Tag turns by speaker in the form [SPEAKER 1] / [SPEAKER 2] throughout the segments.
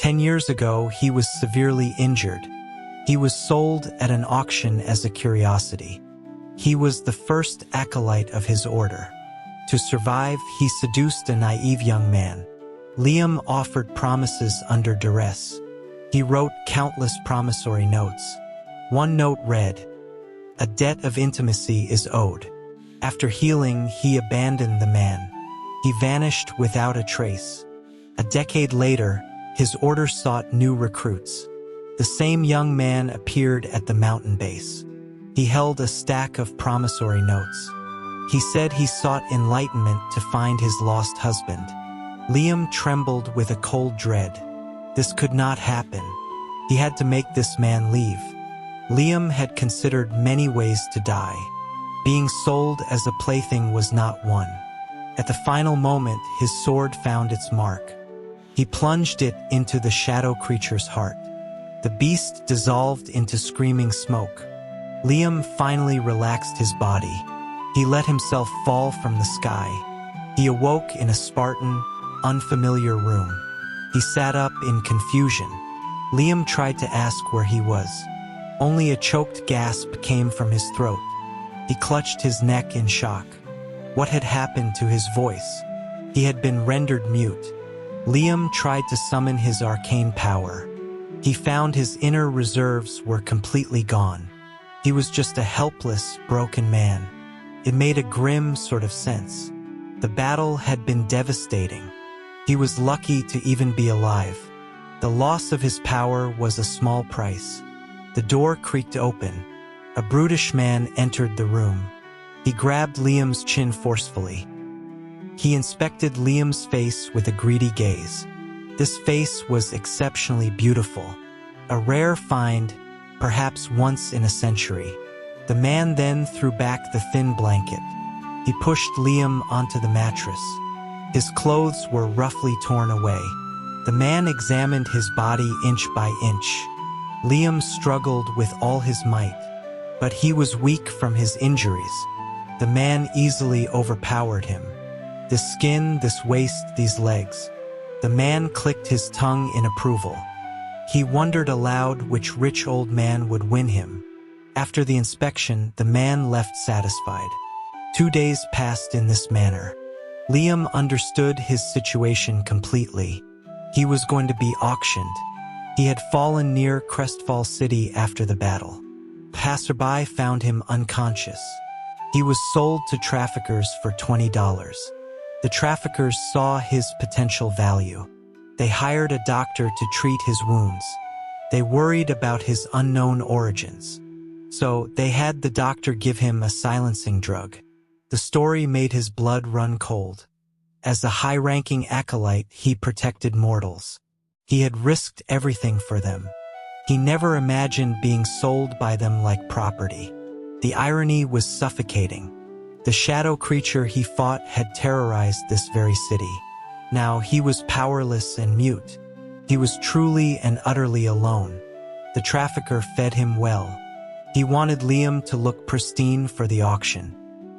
[SPEAKER 1] 10 years ago, he was severely injured. He was sold at an auction as a curiosity. He was the first acolyte of his order. To survive, he seduced a naive young man. Liam offered promises under duress. He wrote countless promissory notes. One note read, "A debt of intimacy is owed." After healing, he abandoned the man. He vanished without a trace. A decade later, his order sought new recruits. The same young man appeared at the mountain base. He held a stack of promissory notes. He said he sought enlightenment to find his lost husband. Liam trembled with a cold dread. This could not happen. He had to make this man leave. Liam had considered many ways to die. Being sold as a plaything was not one. At the final moment, his sword found its mark. He plunged it into the shadow creature's heart. The beast dissolved into screaming smoke. Liam finally relaxed his body. He let himself fall from the sky. He awoke in a Spartan, unfamiliar room. He sat up in confusion. Liam tried to ask where he was. Only a choked gasp came from his throat. He clutched his neck in shock. What had happened to his voice? He had been rendered mute. Liam tried to summon his arcane power. He found his inner reserves were completely gone. He was just a helpless, broken man. It made a grim sort of sense. The battle had been devastating. He was lucky to even be alive. The loss of his power was a small price. The door creaked open. A brutish man entered the room. He grabbed Liam's chin forcefully. He inspected Liam's face with a greedy gaze. This face was exceptionally beautiful. A rare find, perhaps once in a century. The man then threw back the thin blanket. He pushed Liam onto the mattress. His clothes were roughly torn away. The man examined his body inch by inch. Liam struggled with all his might, but he was weak from his injuries. The man easily overpowered him. This skin, this waist, these legs. The man clicked his tongue in approval. He wondered aloud which rich old man would win him. After the inspection, the man left satisfied. 2 days passed in this manner. Liam understood his situation completely. He was going to be auctioned. He had fallen near Crestfall City after the battle. Passerby found him unconscious. He was sold to traffickers for $20. The traffickers saw his potential value. They hired a doctor to treat his wounds. They worried about his unknown origins. So they had the doctor give him a silencing drug. The story made his blood run cold. As a high-ranking acolyte, he protected mortals. He had risked everything for them. He never imagined being sold by them like property. The irony was suffocating. The shadow creature he fought had terrorized this very city. Now he was powerless and mute. He was truly and utterly alone. The trafficker fed him well. He wanted Liam to look pristine for the auction.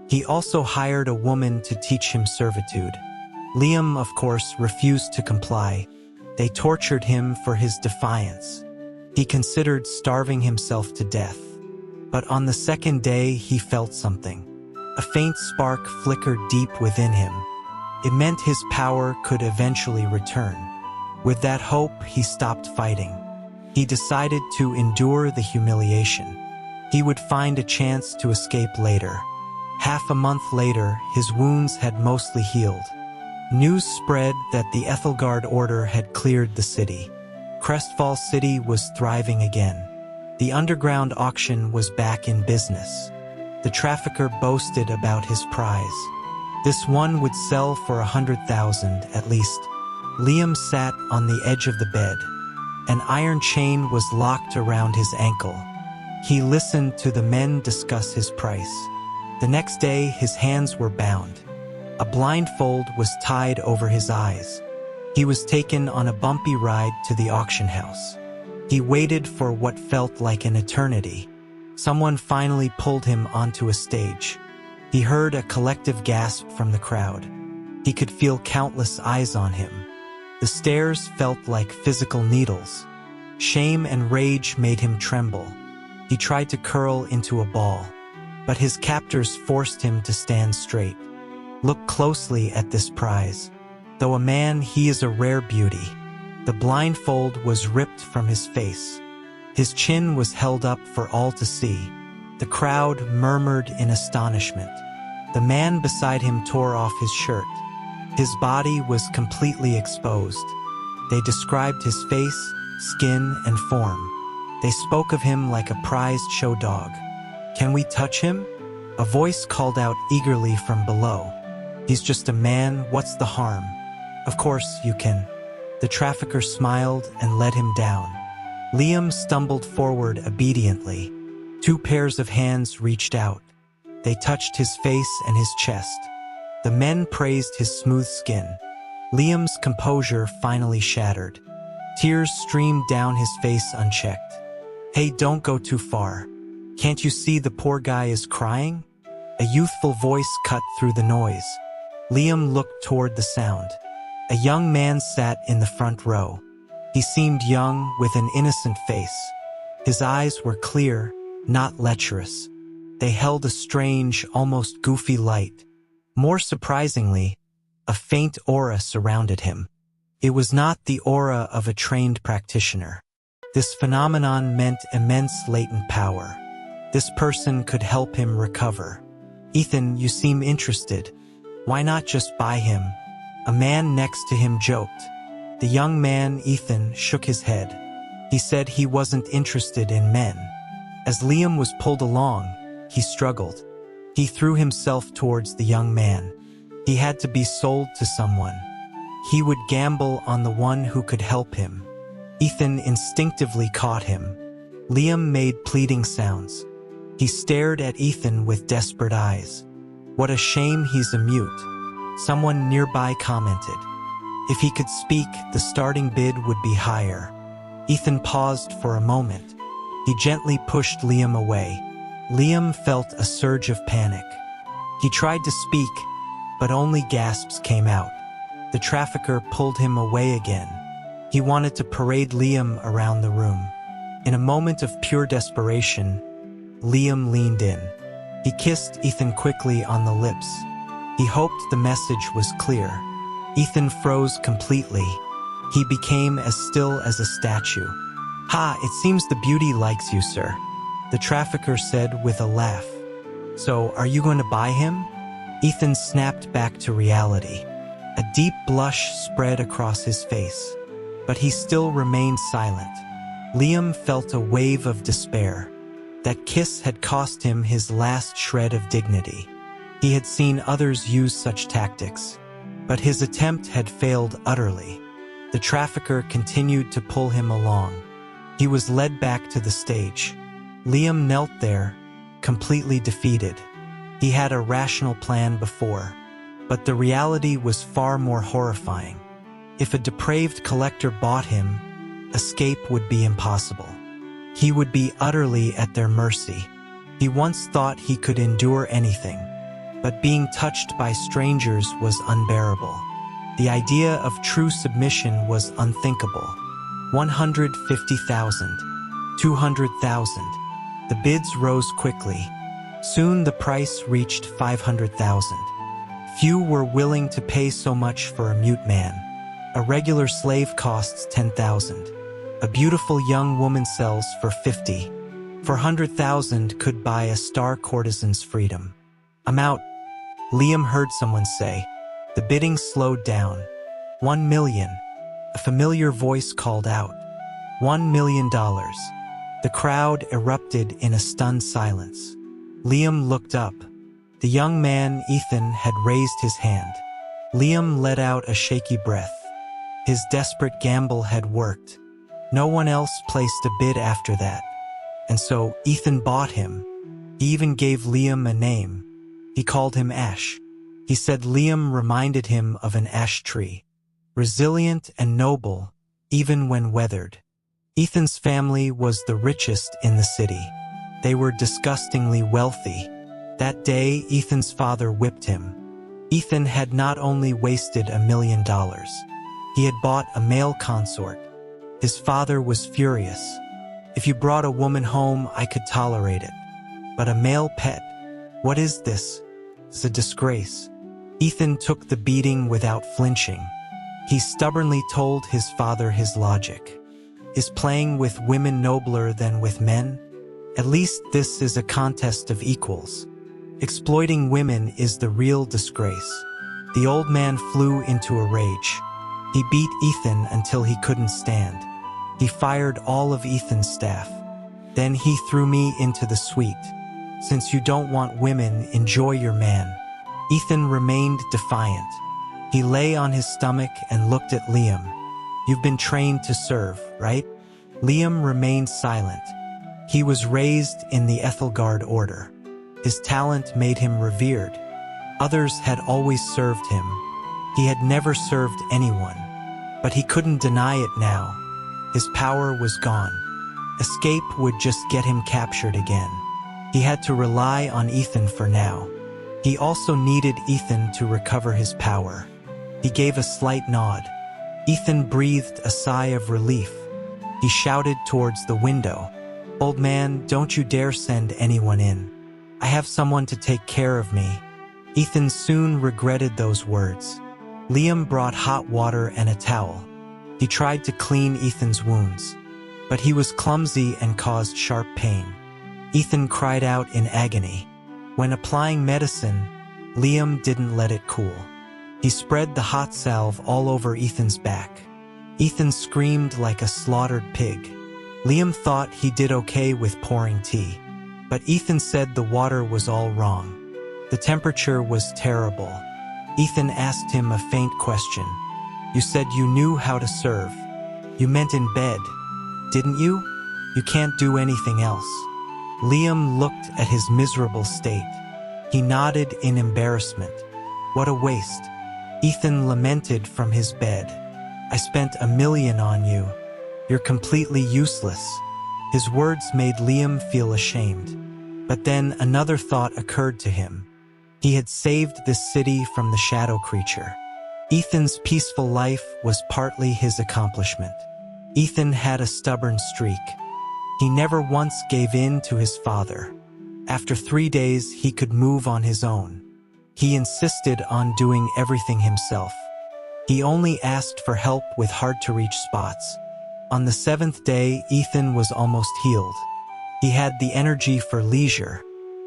[SPEAKER 1] He also hired a woman to teach him servitude. Liam, of course, refused to comply. They tortured him for his defiance. He considered starving himself to death. But on the second day, he felt something. A faint spark flickered deep within him. It meant his power could eventually return. With that hope, he stopped fighting. He decided to endure the humiliation. He would find a chance to escape later. Half a month later, his wounds had mostly healed. News spread that the Ethelgard Order had cleared the city. Crestfall City was thriving again. The underground auction was back in business. The trafficker boasted about his prize. This one would sell for 100,000 at least. Liam sat on the edge of the bed. An iron chain was locked around his ankle. He listened to the men discuss his price. The next day, his hands were bound. A blindfold was tied over his eyes. He was taken on a bumpy ride to the auction house. He waited for what felt like an eternity. Someone finally pulled him onto a stage. He heard a collective gasp from the crowd. He could feel countless eyes on him. The stairs felt like physical needles. Shame and rage made him tremble. He tried to curl into a ball, but his captors forced him to stand straight. Look closely at this prize. Though a man, he is a rare beauty. The blindfold was ripped from his face. His chin was held up for all to see. The crowd murmured in astonishment. The man beside him tore off his shirt. His body was completely exposed. They described his face, skin, and form. They spoke of him like a prized show dog. "Can we touch him?" A voice called out eagerly from below. "He's just a man, what's the harm?" "Of course you can." The trafficker smiled and led him down. Liam stumbled forward obediently. Two pairs of hands reached out. They touched his face and his chest. The men praised his smooth skin. Liam's composure finally shattered. Tears streamed down his face unchecked. "Hey, don't go too far. Can't you see the poor guy is crying?" A youthful voice cut through the noise. Liam looked toward the sound. A young man sat in the front row. He seemed young, with an innocent face. His eyes were clear, not lecherous. They held a strange, almost goofy light. More surprisingly, a faint aura surrounded him. It was not the aura of a trained practitioner. This phenomenon meant immense latent power. This person could help him recover. "Ethan, you seem interested. Why not just buy him?" A man next to him joked. The young man, Ethan, shook his head. He said he wasn't interested in men. As Liam was pulled along, he struggled. He threw himself towards the young man. He had to be sold to someone. He would gamble on the one who could help him. Ethan instinctively caught him. Liam made pleading sounds. He stared at Ethan with desperate eyes. "What a shame he's a mute." Someone nearby commented. If he could speak, the starting bid would be higher. Ethan paused for a moment. He gently pushed Liam away. Liam felt a surge of panic. He tried to speak, but only gasps came out. The trafficker pulled him away again. He wanted to parade Liam around the room. In a moment of pure desperation, Liam leaned in. He kissed Ethan quickly on the lips. He hoped the message was clear. Ethan froze completely. He became as still as a statue. "Ha, it seems the beauty likes you, sir," the trafficker said with a laugh. "So, are you going to buy him?" Ethan snapped back to reality. A deep blush spread across his face, but he still remained silent. Liam felt a wave of despair. That kiss had cost him his last shred of dignity. He had seen others use such tactics, but his attempt had failed utterly. The trafficker continued to pull him along. He was led back to the stage. Liam knelt there, completely defeated. He had a rational plan before, but the reality was far more horrifying. If a depraved collector bought him, escape would be impossible. He would be utterly at their mercy. He once thought he could endure anything, but being touched by strangers was unbearable. The idea of true submission was unthinkable. 150,000, 200,000. The bids rose quickly. Soon the price reached 500,000. Few were willing to pay so much for a mute man. A regular slave costs 10,000. A beautiful young woman sells for 50. 400,000 could buy a star courtesan's freedom. "I'm out," Liam heard someone say. The bidding slowed down. 1 million. A familiar voice called out. $1 million. The crowd erupted in a stunned silence. Liam looked up. The young man, Ethan, had raised his hand. Liam let out a shaky breath. His desperate gamble had worked. No one else placed a bid after that. And so Ethan bought him. He even gave Liam a name. He called him Ash. He said Liam reminded him of an ash tree, resilient and noble, even when weathered. Ethan's family was the richest in the city. They were disgustingly wealthy. That day, Ethan's father whipped him. Ethan had not only wasted $1 million, He had bought a male consort. His father was furious. If you brought a woman home, I could tolerate it. But a male pet? What is this? It's a disgrace. Ethan took the beating without flinching. He stubbornly told his father his logic. Is playing with women nobler than with men? At least this is a contest of equals. Exploiting women is the real disgrace. The old man flew into a rage. He beat Ethan until he couldn't stand. He fired all of Ethan's staff. Then he threw me into the suite. Since you don't want women, enjoy your man. Ethan remained defiant. He lay on his stomach and looked at Liam. You've been trained to serve, right? Liam remained silent. He was raised in the Ethelgard order. His talent made him revered. Others had always served him. He had never served anyone. But he couldn't deny it now. His power was gone. Escape would just get him captured again. He had to rely on Ethan for now. He also needed Ethan to recover his power. He gave a slight nod. Ethan breathed a sigh of relief. He shouted towards the window. Old man, don't you dare send anyone in. I have someone to take care of me. Ethan soon regretted those words. Liam brought hot water and a towel. He tried to clean Ethan's wounds, but he was clumsy and caused sharp pain. Ethan cried out in agony. When applying medicine, Liam didn't let it cool. He spread the hot salve all over Ethan's back. Ethan screamed like a slaughtered pig. Liam thought he did okay with pouring tea, but Ethan said the water was all wrong. The temperature was terrible. Ethan asked him a faint question. You said you knew how to serve. You meant in bed, didn't you? You can't do anything else. Liam looked at his miserable state. He nodded in embarrassment. What a waste. Ethan lamented from his bed. I spent $1 million on you. You're completely useless. His words made Liam feel ashamed. But then another thought occurred to him. He had saved this city from the shadow creature. Ethan's peaceful life was partly his accomplishment. Ethan had a stubborn streak. He never once gave in to his father. After 3 days, he could move on his own. He insisted on doing everything himself. He only asked for help with hard-to-reach spots. On the 7th day, Ethan was almost healed. He had the energy for leisure.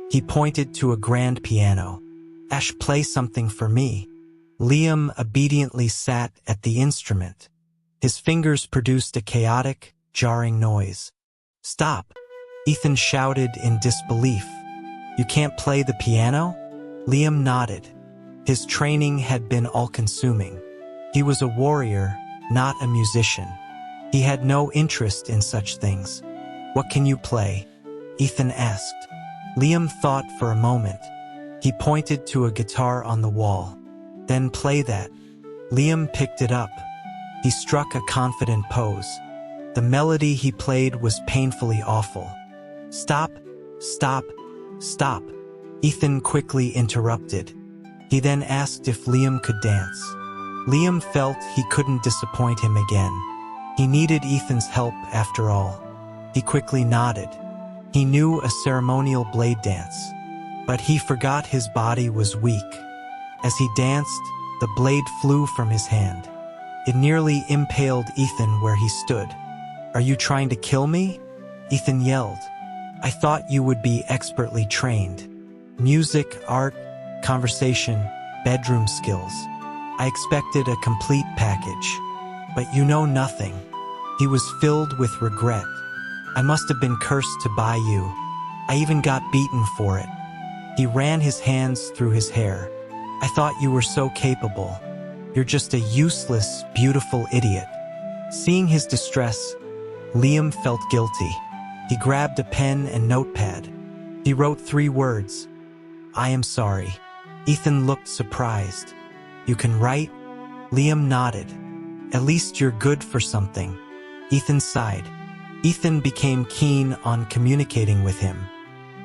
[SPEAKER 1] He pointed to a grand piano. Ash, play something for me. Liam obediently sat at the instrument. His fingers produced a chaotic, jarring noise. Stop! Ethan shouted in disbelief. You can't play the piano? Liam nodded. His training had been all-consuming. He was a warrior, not a musician. He had no interest in such things. What can you play? Ethan asked. Liam thought for a moment. He pointed to a guitar on the wall. Then play that. Liam picked it up. He struck a confident pose. The melody he played was painfully awful. Stop, stop, stop. Ethan quickly interrupted. He then asked if Liam could dance. Liam felt he couldn't disappoint him again. He needed Ethan's help after all. He quickly nodded. He knew a ceremonial blade dance, but he forgot his body was weak. As he danced, the blade flew from his hand. It nearly impaled Ethan where he stood. Are you trying to kill me? Ethan yelled. I thought you would be expertly trained. Music, art, conversation, bedroom skills. I expected a complete package. But you know nothing. He was filled with regret. I must have been cursed to buy you. I even got beaten for it. He ran his hands through his hair. I thought you were so capable. You're just a useless, beautiful idiot. Seeing his distress, Liam felt guilty. He grabbed a pen and notepad. He wrote 3 words. I am sorry. Ethan looked surprised. You can write? Liam nodded. At least you're good for something. Ethan sighed. Ethan became keen on communicating with him.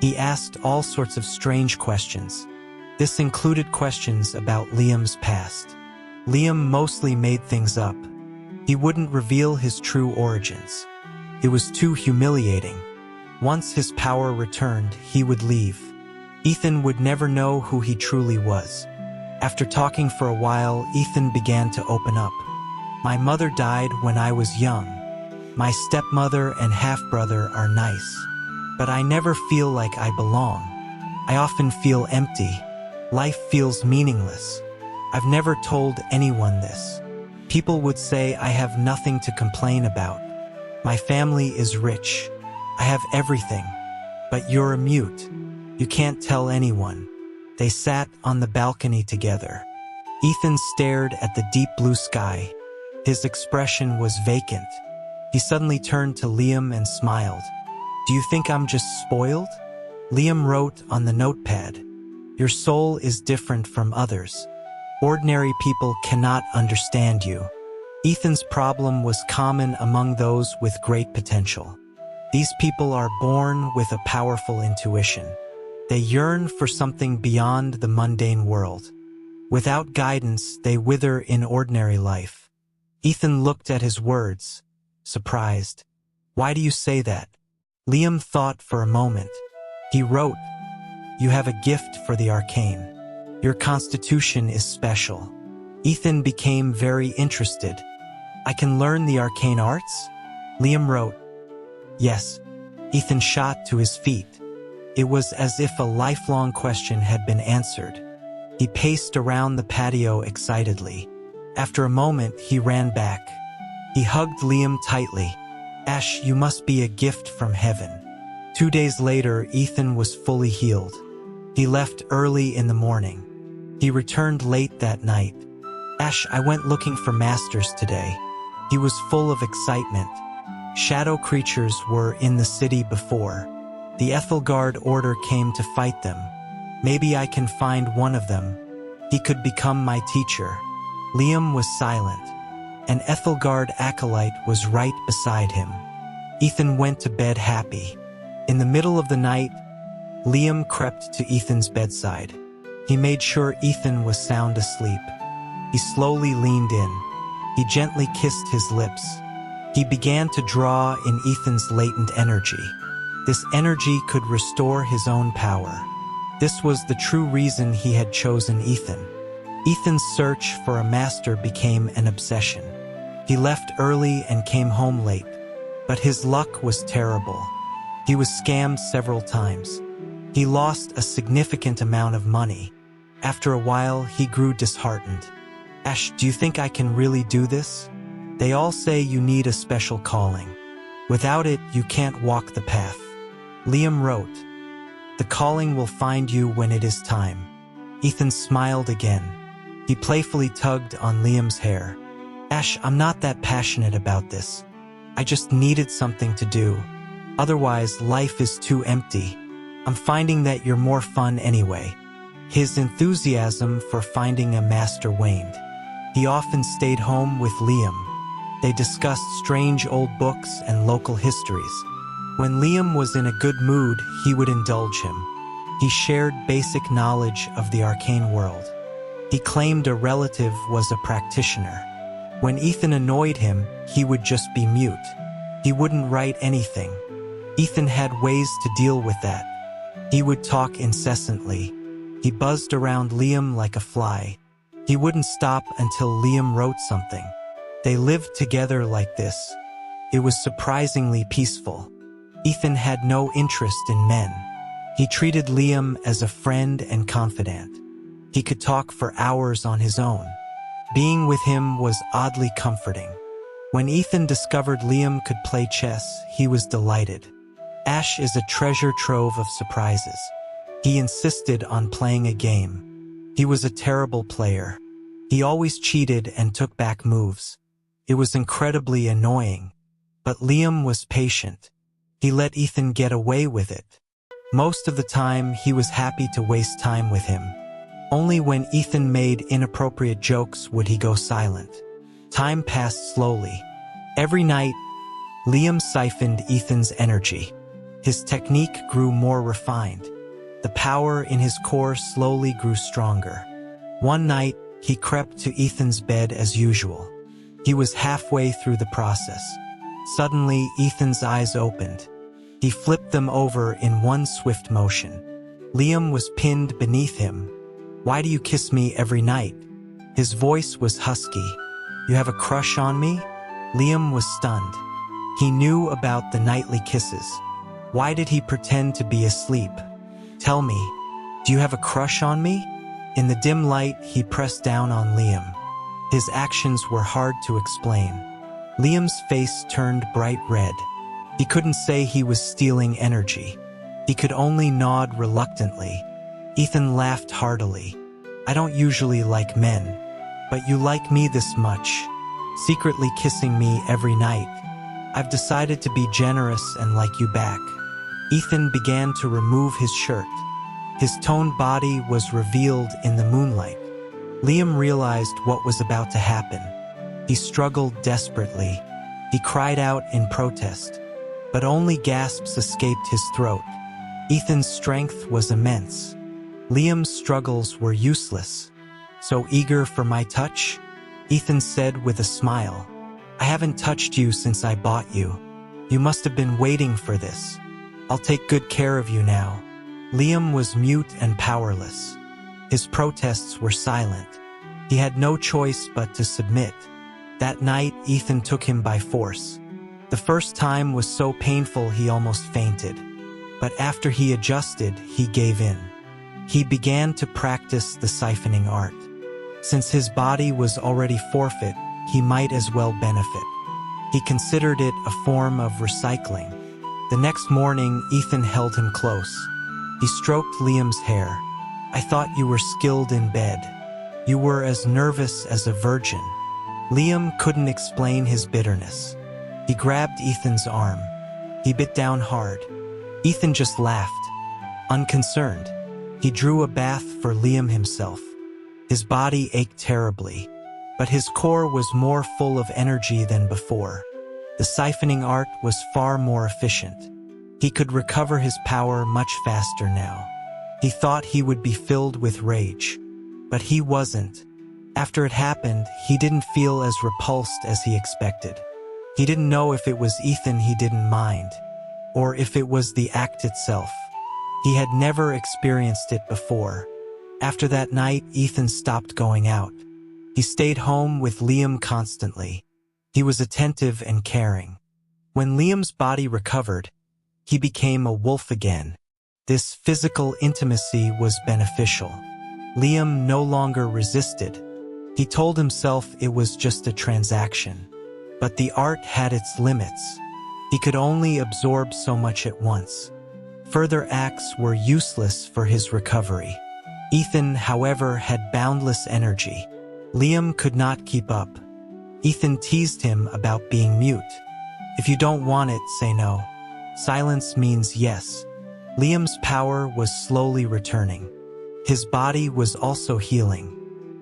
[SPEAKER 1] He asked all sorts of strange questions. This included questions about Liam's past. Liam mostly made things up, He wouldn't reveal his true origins. It was too humiliating. Once his power returned, he would leave. Ethan would never know who he truly was. After talking for a while, Ethan began to open up. My mother died when I was young. My stepmother and half-brother are nice. But I never feel like I belong. I often feel empty. Life feels meaningless. I've never told anyone this. People would say I have nothing to complain about. My family is rich. I have everything. But you're a mute. You can't tell anyone. They sat on the balcony together. Ethan stared at the deep blue sky. His expression was vacant. He suddenly turned to Liam and smiled. Do you think I'm just spoiled? Liam wrote on the notepad. Your soul is different from others. Ordinary people cannot understand you. Ethan's problem was common among those with great potential. These people are born with a powerful intuition. They yearn for something beyond the mundane world. Without guidance, they wither in ordinary life. Ethan looked at his words, surprised. Why do you say that? Liam thought for a moment. He wrote, You have a gift for the arcane. Your constitution is special. Ethan became very interested. I can learn the arcane arts? Liam wrote, Yes. Ethan shot to his feet. It was as if a lifelong question had been answered. He paced around the patio excitedly. After a moment, he ran back. He hugged Liam tightly. Ash, you must be a gift from heaven. 2 days later, Ethan was fully healed. He left early in the morning. He returned late that night. Ash, I went looking for masters today. He was full of excitement. Shadow creatures were in the city before. The Ethelgard order came to fight them. Maybe I can find one of them. He could become my teacher. Liam was silent. An Ethelgard acolyte was right beside him. Ethan went to bed happy. In the middle of the night, Liam crept to Ethan's bedside. He made sure Ethan was sound asleep. He slowly leaned in. He gently kissed his lips. He began to draw in Ethan's latent energy. This energy could restore his own power. This was the true reason he had chosen Ethan. Ethan's search for a master became an obsession. He left early and came home late, but his luck was terrible. He was scammed several times. He lost a significant amount of money. After a while, he grew disheartened. Ash, do you think I can really do this? They all say you need a special calling. Without it, you can't walk the path. Liam wrote, The calling will find you when it is time. Ethan smiled again. He playfully tugged on Liam's hair. Ash, I'm not that passionate about this. I just needed something to do. Otherwise, life is too empty. I'm finding that you're more fun anyway. His enthusiasm for finding a master waned. He often stayed home with Liam. They discussed strange old books and local histories. When Liam was in a good mood, he would indulge him. He shared basic knowledge of the arcane world. He claimed a relative was a practitioner. When Ethan annoyed him, he would just be mute. He wouldn't write anything. Ethan had ways to deal with that. He would talk incessantly. He buzzed around Liam like a fly. He wouldn't stop until Liam wrote something. They lived together like this. It was surprisingly peaceful. Ethan had no interest in men. He treated Liam as a friend and confidant. He could talk for hours on his own. Being with him was oddly comforting. When Ethan discovered Liam could play chess, he was delighted. Ash is a treasure trove of surprises. He insisted on playing a game. He was a terrible player. He always cheated and took back moves. It was incredibly annoying. But Liam was patient. He let Ethan get away with it. Most of the time, he was happy to waste time with him. Only when Ethan made inappropriate jokes would he go silent. Time passed slowly. Every night, Liam siphoned Ethan's energy. His technique grew more refined. The power in his core slowly grew stronger. One night, he crept to Ethan's bed as usual. He was halfway through the process. Suddenly, Ethan's eyes opened. He flipped them over in one swift motion. Liam was pinned beneath him. "Why do you kiss me every night?" His voice was husky. "You have a crush on me?" Liam was stunned. He knew about the nightly kisses. Why did he pretend to be asleep? "Tell me, do you have a crush on me?" In the dim light, he pressed down on Liam. His actions were hard to explain. Liam's face turned bright red. He couldn't say he was stealing energy. He could only nod reluctantly. Ethan laughed heartily. "I don't usually like men, but you like me this much, secretly kissing me every night. I've decided to be generous and like you back." Ethan began to remove his shirt. His toned body was revealed in the moonlight. Liam realized what was about to happen. He struggled desperately. He cried out in protest, but only gasps escaped his throat. Ethan's strength was immense. Liam's struggles were useless. "So eager for my touch?" Ethan said with a smile. "I haven't touched you since I bought you. You must have been waiting for this. I'll take good care of you now." Liam was mute and powerless. His protests were silent. He had no choice but to submit. That night, Ethan took him by force. The first time was so painful he almost fainted. But after he adjusted, he gave in. He began to practice the siphoning art. Since his body was already forfeit, he might as well benefit. He considered it a form of recycling. The next morning, Ethan held him close. He stroked Liam's hair. "I thought you were skilled in bed. You were as nervous as a virgin." Liam couldn't explain his bitterness. He grabbed Ethan's arm. He bit down hard. Ethan just laughed, unconcerned. He drew a bath for Liam himself. His body ached terribly, but his core was more full of energy than before. The siphoning art was far more efficient. He could recover his power much faster now. He thought he would be filled with rage, but he wasn't. After it happened, he didn't feel as repulsed as he expected. He didn't know if it was Ethan he didn't mind, or if it was the act itself. He had never experienced it before. After that night, Ethan stopped going out. He stayed home with Liam constantly. He was attentive and caring. When Liam's body recovered, he became a wolf again. This physical intimacy was beneficial. Liam no longer resisted. He told himself it was just a transaction. But the art had its limits. He could only absorb so much at once. Further acts were useless for his recovery. Ethan, however, had boundless energy. Liam could not keep up. Ethan teased him about being mute. "If you don't want it, say no. Silence means yes." Liam's power was slowly returning. His body was also healing.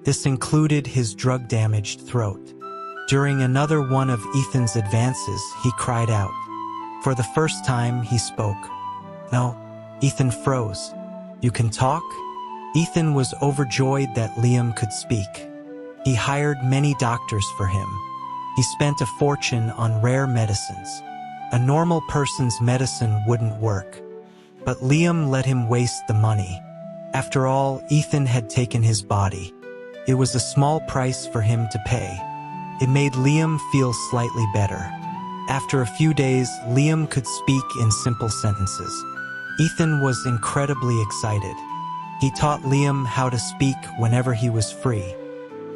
[SPEAKER 1] This included his drug-damaged throat. During another one of Ethan's advances, he cried out. For the first time, he spoke. "No." Ethan froze. "You can talk?" Ethan was overjoyed that Liam could speak. He hired many doctors for him. He spent a fortune on rare medicines. A normal person's medicine wouldn't work. But Liam let him waste the money. After all, Ethan had taken his body. It was a small price for him to pay. It made Liam feel slightly better. After a few days, Liam could speak in simple sentences. Ethan was incredibly excited. He taught Liam how to speak whenever he was free.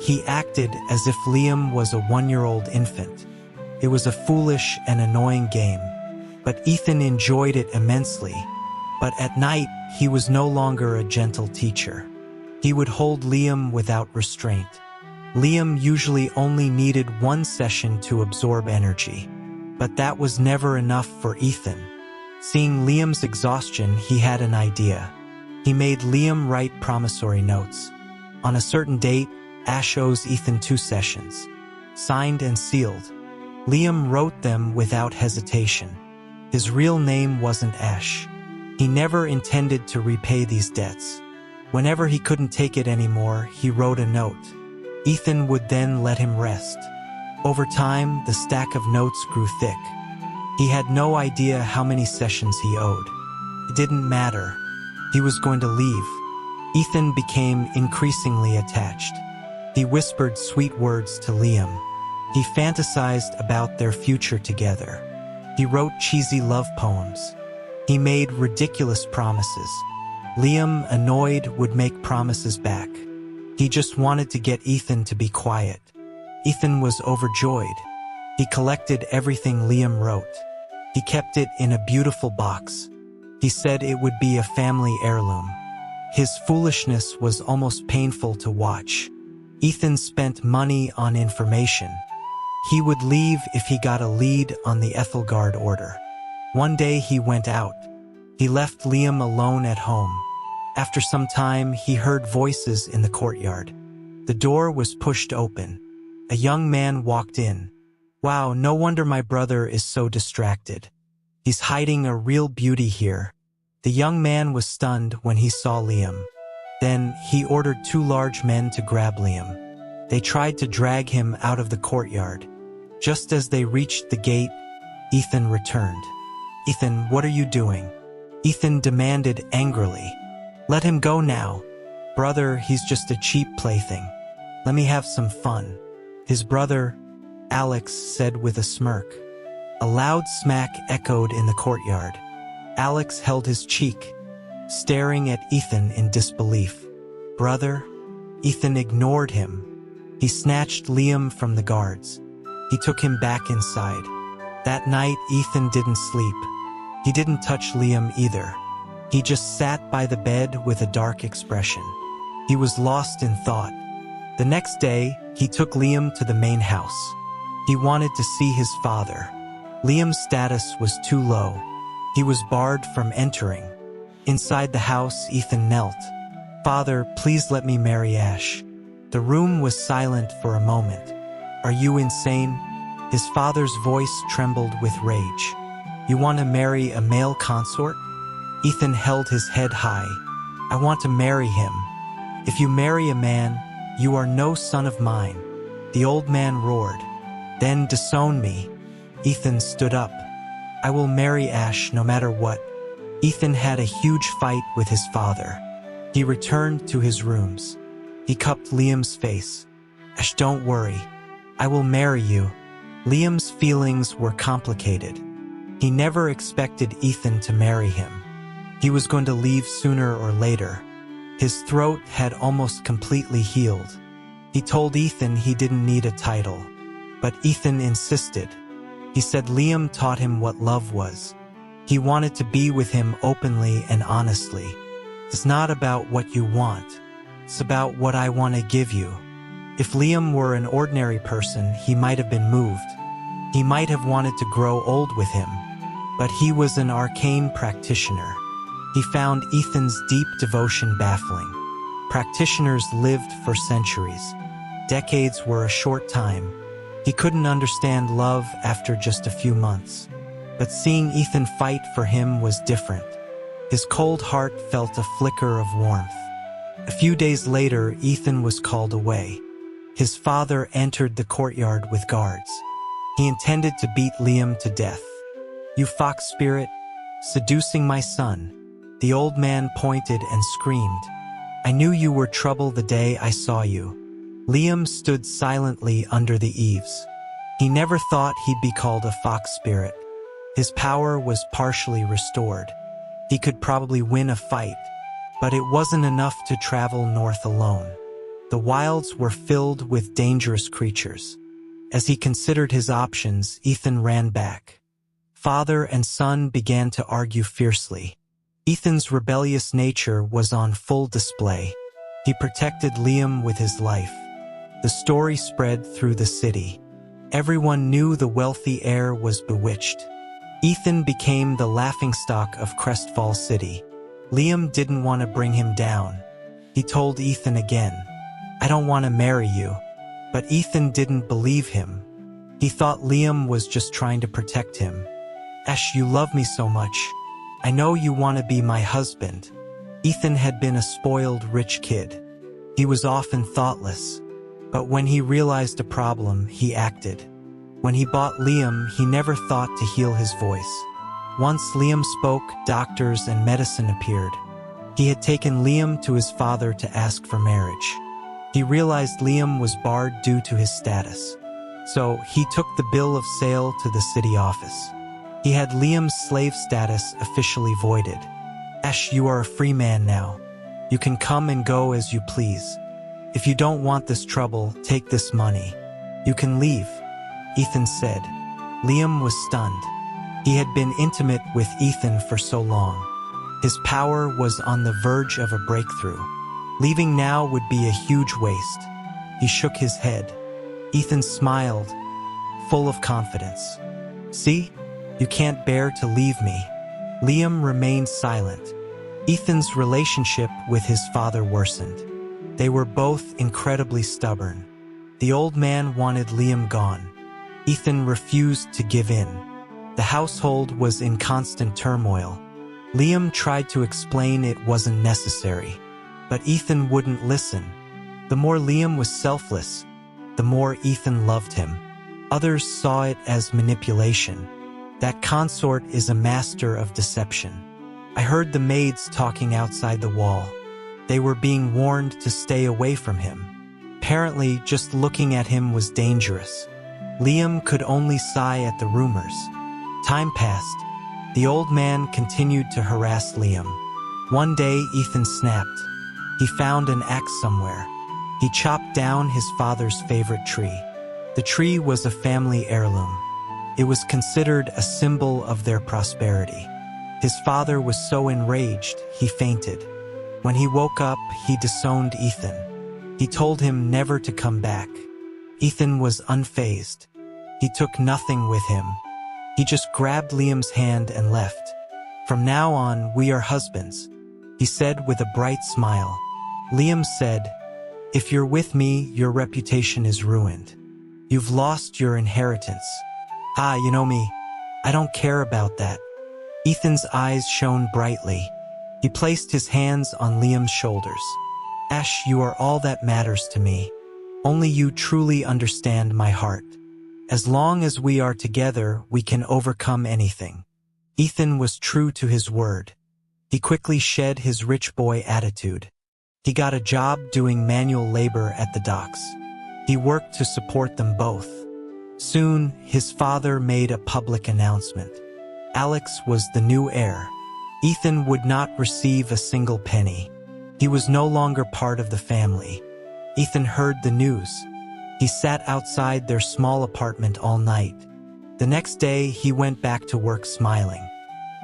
[SPEAKER 1] He acted as if Liam was a 1-year-old infant. It was a foolish and annoying game, but Ethan enjoyed it immensely. But at night, he was no longer a gentle teacher. He would hold Liam without restraint. Liam usually only needed one session to absorb energy. But that was never enough for Ethan. Seeing Liam's exhaustion, he had an idea. He made Liam write promissory notes. On a certain date, Ash owes Ethan 2 sessions. Signed and sealed. Liam wrote them without hesitation. His real name wasn't Ash. He never intended to repay these debts. Whenever he couldn't take it anymore, he wrote a note. Ethan would then let him rest. Over time, the stack of notes grew thick. He had no idea how many sessions he owed. It didn't matter. He was going to leave. Ethan became increasingly attached. He whispered sweet words to Liam. He fantasized about their future together. He wrote cheesy love poems. He made ridiculous promises. Liam, annoyed, would make promises back. He just wanted to get Ethan to be quiet. Ethan was overjoyed. He collected everything Liam wrote. He kept it in a beautiful box. He said it would be a family heirloom. His foolishness was almost painful to watch. Ethan spent money on information. He would leave if he got a lead on the Ethelgard order. One day he went out. He left Liam alone at home. After some time, he heard voices in the courtyard. The door was pushed open. A young man walked in. Wow, no wonder my brother is so distracted. He's hiding a real beauty here. The young man was stunned when he saw Liam. Then he ordered 2 large men to grab Liam. They tried to drag him out of the courtyard. Just as they reached the gate, Ethan returned. "Ethan, what are you doing?" Ethan demanded angrily. "Let him go now. Brother, he's just a cheap plaything. Let me have some fun." His brother, Alex, said with a smirk. A loud smack echoed in the courtyard. Alex held his cheek, staring at Ethan in disbelief. "Brother?" Ethan ignored him. He snatched Liam from the guards. He took him back inside. That night, Ethan didn't sleep. He didn't touch Liam either. He just sat by the bed with a dark expression. He was lost in thought. The next day, he took Liam to the main house. He wanted to see his father. Liam's status was too low. He was barred from entering. Inside the house, Ethan knelt. "Father, please let me marry Ash." The room was silent for a moment. "Are you insane?" His father's voice trembled with rage. "You want to marry a male consort?" Ethan held his head high. "I want to marry him. If you marry a man, you are no son of mine." The old man roared. "Then disown me." Ethan stood up. "I will marry Ash no matter what." Ethan had a huge fight with his father. He returned to his rooms. He cupped Liam's face. "Ash, don't worry. I will marry you." Liam's feelings were complicated. He never expected Ethan to marry him. He was going to leave sooner or later. His throat had almost completely healed. He told Ethan he didn't need a title. But Ethan insisted. He said Liam taught him what love was. He wanted to be with him openly and honestly. "It's not about what you want. It's about what I want to give you." If Liam were an ordinary person, he might have been moved. He might have wanted to grow old with him. But he was an arcane practitioner. He found Ethan's deep devotion baffling. Practitioners lived for centuries. Decades were a short time. He couldn't understand love after just a few months. But seeing Ethan fight for him was different. His cold heart felt a flicker of warmth. A few days later, Ethan was called away. His father entered the courtyard with guards. He intended to beat Liam to death. "You fox spirit, seducing my son." The old man pointed and screamed. "I knew you were trouble the day I saw you." Liam stood silently under the eaves. He never thought he'd be called a fox spirit. His power was partially restored. He could probably win a fight, but it wasn't enough to travel north alone. The wilds were filled with dangerous creatures. As he considered his options, Ethan ran back. Father and son began to argue fiercely. Ethan's rebellious nature was on full display. He protected Liam with his life. The story spread through the city. Everyone knew the wealthy heir was bewitched. Ethan became the laughingstock of Crestfall City. Liam didn't want to bring him down. He told Ethan again, "I don't want to marry you." But Ethan didn't believe him. He thought Liam was just trying to protect him. "Ash, you love me so much. I know you want to be my husband." Ethan had been a spoiled rich kid. He was often thoughtless. But when he realized a problem, he acted. When he bought Liam, he never thought to heal his voice. Once Liam spoke, doctors and medicine appeared. He had taken Liam to his father to ask for marriage. He realized Liam was barred due to his status. So he took the bill of sale to the city office. He had Liam's slave status officially voided. Ash, you are a free man now. You can come and go as you please. If you don't want this trouble, take this money. You can leave, Ethan said. Liam was stunned. He had been intimate with Ethan for so long. His power was on the verge of a breakthrough. Leaving now would be a huge waste. He shook his head. Ethan smiled, full of confidence. See? You can't bear to leave me. Liam remained silent. Ethan's relationship with his father worsened. They were both incredibly stubborn. The old man wanted Liam gone. Ethan refused to give in. The household was in constant turmoil. Liam tried to explain it wasn't necessary, but Ethan wouldn't listen. The more Liam was selfless, the more Ethan loved him. Others saw it as manipulation. That consort is a master of deception. I heard the maids talking outside the wall. They were being warned to stay away from him. Apparently, just looking at him was dangerous. Liam could only sigh at the rumors. Time passed. The old man continued to harass Liam. One day, Ethan snapped. He found an axe somewhere. He chopped down his father's favorite tree. The tree was a family heirloom. It was considered a symbol of their prosperity. His father was so enraged, he fainted. When he woke up, he disowned Ethan. He told him never to come back. Ethan was unfazed. He took nothing with him. He just grabbed Liam's hand and left. From now on, we are husbands, he said with a bright smile. Liam said, if you're with me, your reputation is ruined. You've lost your inheritance. Ah, you know me. I don't care about that. Ethan's eyes shone brightly. He placed his hands on Liam's shoulders. Ash, you are all that matters to me. Only you truly understand my heart. As long as we are together, we can overcome anything. Ethan was true to his word. He quickly shed his rich boy attitude. He got a job doing manual labor at the docks. He worked to support them both. Soon, his father made a public announcement. Alex was the new heir. Ethan would not receive a single penny. He was no longer part of the family. Ethan heard the news. He sat outside their small apartment all night. The next day, he went back to work smiling.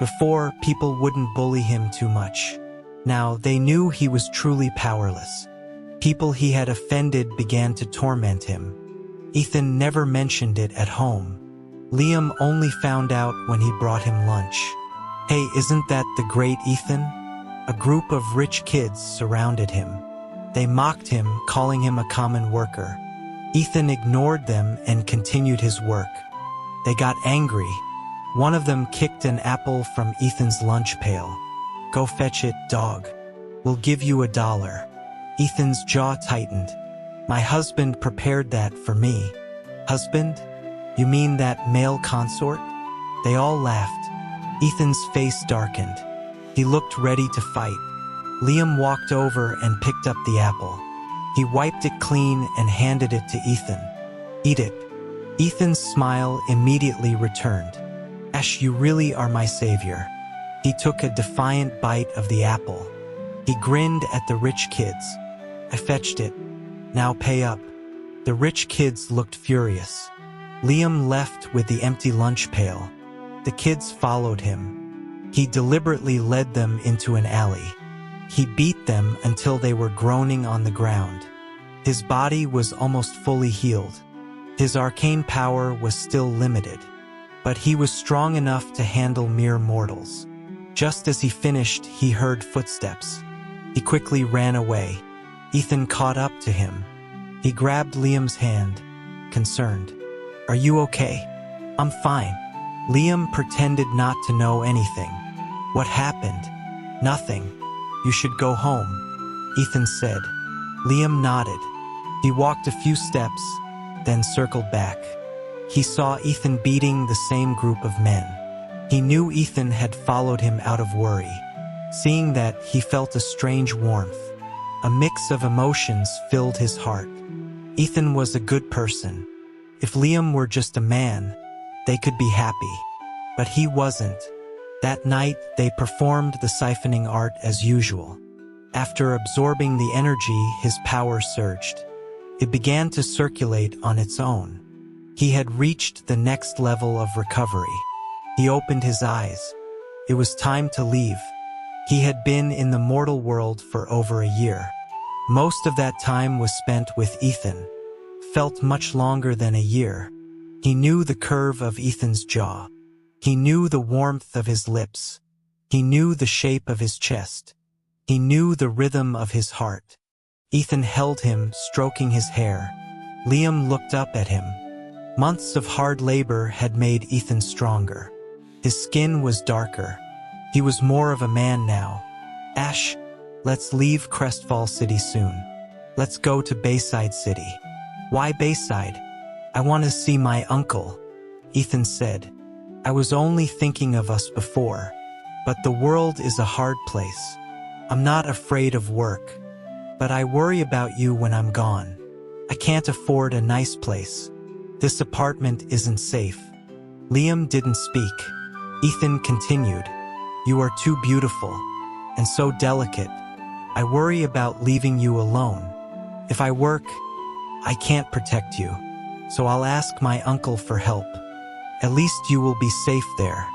[SPEAKER 1] Before, people wouldn't bully him too much. Now, they knew he was truly powerless. People he had offended began to torment him. Ethan never mentioned it at home. Liam only found out when he brought him lunch. Hey, isn't that the great Ethan? A group of rich kids surrounded him. They mocked him, calling him a common worker. Ethan ignored them and continued his work. They got angry. One of them kicked an apple from Ethan's lunch pail. Go fetch it, dog. We'll give you $1. Ethan's jaw tightened. My husband prepared that for me. Husband? You mean that male consort? They all laughed. Ethan's face darkened. He looked ready to fight. Liam walked over and picked up the apple. He wiped it clean and handed it to Ethan. Eat it. Ethan's smile immediately returned. Ash, you really are my savior. He took a defiant bite of the apple. He grinned at the rich kids. I fetched it. Now pay up. The rich kids looked furious. Liam left with the empty lunch pail. The kids followed him. He deliberately led them into an alley. He beat them until they were groaning on the ground. His body was almost fully healed. His arcane power was still limited, but he was strong enough to handle mere mortals. Just as he finished, he heard footsteps. He quickly ran away. Ethan caught up to him. He grabbed Liam's hand, concerned. Are you okay? I'm fine. Liam pretended not to know anything. What happened? Nothing. You should go home, Ethan said. Liam nodded. He walked a few steps, then circled back. He saw Ethan beating the same group of men. He knew Ethan had followed him out of worry. Seeing that, he felt a strange warmth. A mix of emotions filled his heart. Ethan was a good person. If Liam were just a man, they could be happy. But he wasn't. That night, they performed the siphoning art as usual. After absorbing the energy, his power surged. It began to circulate on its own. He had reached the next level of recovery. He opened his eyes. It was time to leave. He had been in the mortal world for over a year. Most of that time was spent with Ethan. Felt much longer than a year. He knew the curve of Ethan's jaw. He knew the warmth of his lips. He knew the shape of his chest. He knew the rhythm of his heart. Ethan held him, stroking his hair. Liam looked up at him. Months of hard labor had made Ethan stronger. His skin was darker. He was more of a man now. Ash, let's leave Crestfall City soon. Let's go to Bayside City. Why Bayside? I want to see my uncle, Ethan said. I was only thinking of us before, but the world is a hard place. I'm not afraid of work, but I worry about you when I'm gone. I can't afford a nice place. This apartment isn't safe. Liam didn't speak. Ethan continued. You are too beautiful and so delicate. I worry about leaving you alone. If I work, I can't protect you, so I'll ask my uncle for help. At least you will be safe there.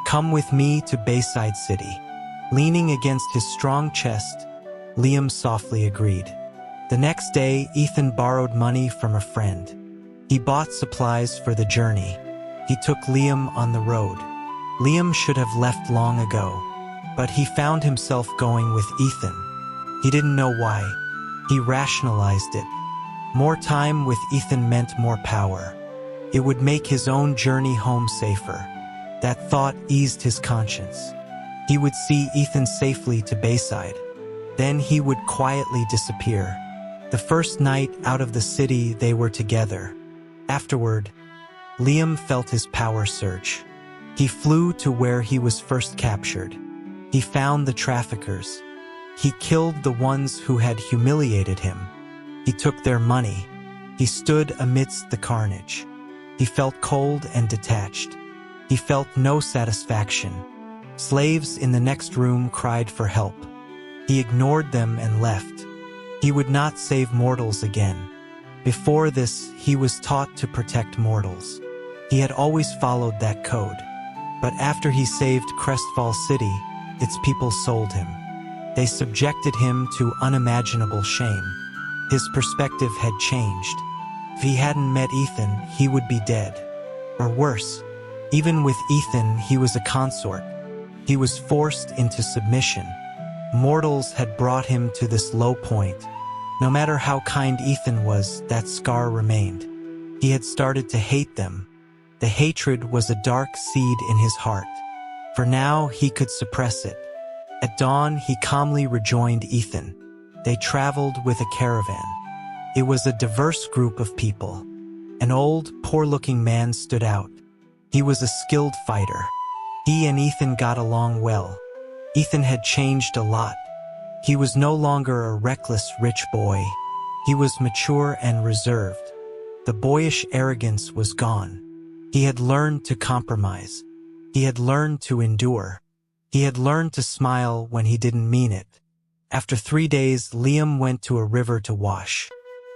[SPEAKER 1] Come with me to Bayside City. Leaning against his strong chest, Liam softly agreed. The next day, Ethan borrowed money from a friend. He bought supplies for the journey. He took Liam on the road. Liam should have left long ago, but he found himself going with Ethan. He didn't know why. He rationalized it. More time with Ethan meant more power. It would make his own journey home safer. That thought eased his conscience. He would see Ethan safely to Bayside. Then he would quietly disappear. The first night out of the city, they were together. Afterward, Liam felt his power surge. He flew to where he was first captured. He found the traffickers. He killed the ones who had humiliated him. He took their money. He stood amidst the carnage. He felt cold and detached. He felt no satisfaction. Slaves in the next room cried for help. He ignored them and left. He would not save mortals again. Before this, he was taught to protect mortals. He had always followed that code. But after he saved Crestfall City, its people sold him. They subjected him to unimaginable shame. His perspective had changed. If he hadn't met Ethan, he would be dead. Or worse, even with Ethan, he was a consort. He was forced into submission. Mortals had brought him to this low point. No matter how kind Ethan was, that scar remained. He had started to hate them. The hatred was a dark seed in his heart. For now, he could suppress it. At dawn, he calmly rejoined Ethan. They traveled with a caravan. It was a diverse group of people. An old, poor-looking man stood out. He was a skilled fighter. He and Ethan got along well. Ethan had changed a lot. He was no longer a reckless rich boy. He was mature and reserved. The boyish arrogance was gone. He had learned to compromise. He had learned to endure. He had learned to smile when he didn't mean it. After 3 days, Liam went to a river to wash.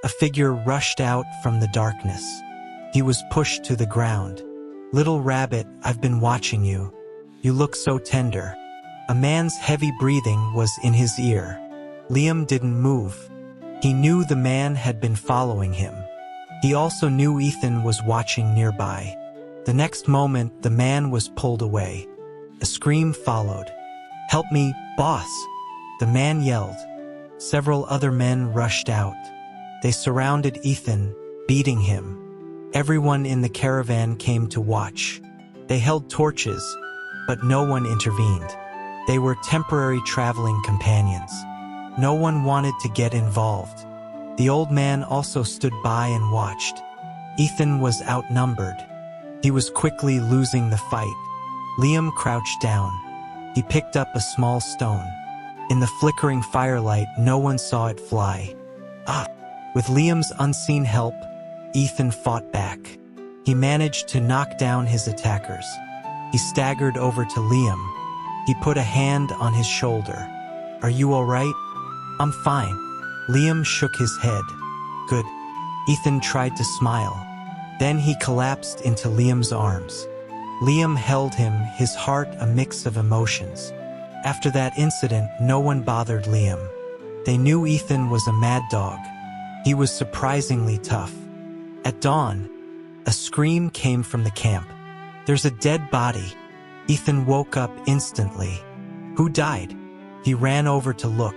[SPEAKER 1] A figure rushed out from the darkness. He was pushed to the ground. Little rabbit, I've been watching you. You look so tender. A man's heavy breathing was in his ear. Liam didn't move. He knew the man had been following him. He also knew Ethan was watching nearby. The next moment, the man was pulled away. A scream followed. Help me, boss! The man yelled. Several other men rushed out. They surrounded Ethan, beating him. Everyone in the caravan came to watch. They held torches, but no one intervened. They were temporary traveling companions. No one wanted to get involved. The old man also stood by and watched. Ethan was outnumbered. He was quickly losing the fight. Liam crouched down. He picked up a small stone. In the flickering firelight, no one saw it fly. With Liam's unseen help, Ethan fought back. He managed to knock down his attackers. He staggered over to Liam. He put a hand on his shoulder. "Are you all right?" "I'm fine." Liam shook his head. "Good." Ethan tried to smile. Then he collapsed into Liam's arms. Liam held him, his heart a mix of emotions. After that incident, no one bothered Liam. They knew Ethan was a mad dog. He was surprisingly tough. At dawn, a scream came from the camp. "There's a dead body." Ethan woke up instantly. "Who died?" He ran over to look.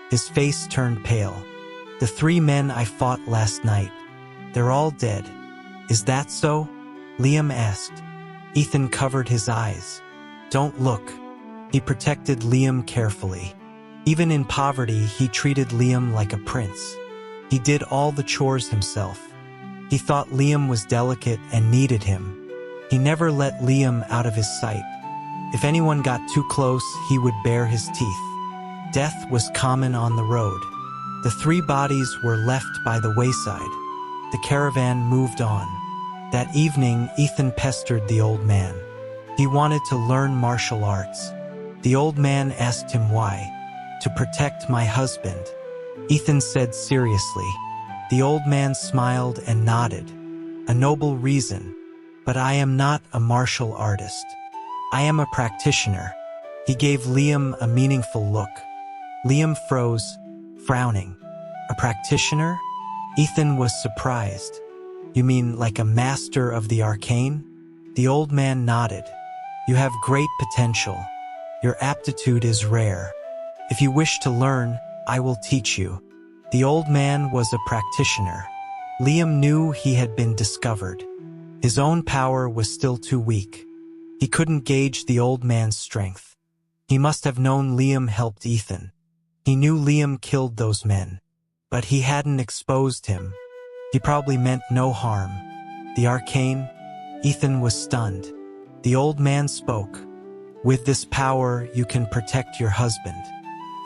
[SPEAKER 1] His face turned pale. "The 3 men I fought last night. They're all dead." "Is that so?" Liam asked. Ethan covered his eyes. "Don't look." He protected Liam carefully. Even in poverty, he treated Liam like a prince. He did all the chores himself. He thought Liam was delicate and needed him. He never let Liam out of his sight. If anyone got too close, he would bare his teeth. Death was common on the road. The 3 bodies were left by the wayside. The caravan moved on. That evening, Ethan pestered the old man. He wanted to learn martial arts. The old man asked him why. "To protect my husband," Ethan said seriously. The old man smiled and nodded. "A noble reason, but I am not a martial artist. I am a practitioner." He gave Liam a meaningful look. Liam froze, frowning. "A practitioner?" Ethan was surprised. "You mean like a master of the arcane?" The old man nodded. "You have great potential. Your aptitude is rare. If you wish to learn, I will teach you." The old man was a practitioner. Liam knew he had been discovered. His own power was still too weak. He couldn't gauge the old man's strength. He must have known Liam helped Ethan. He knew Liam killed those men, but he hadn't exposed him. He probably meant no harm. The arcane? Ethan was stunned. The old man spoke. "With this power, you can protect your husband."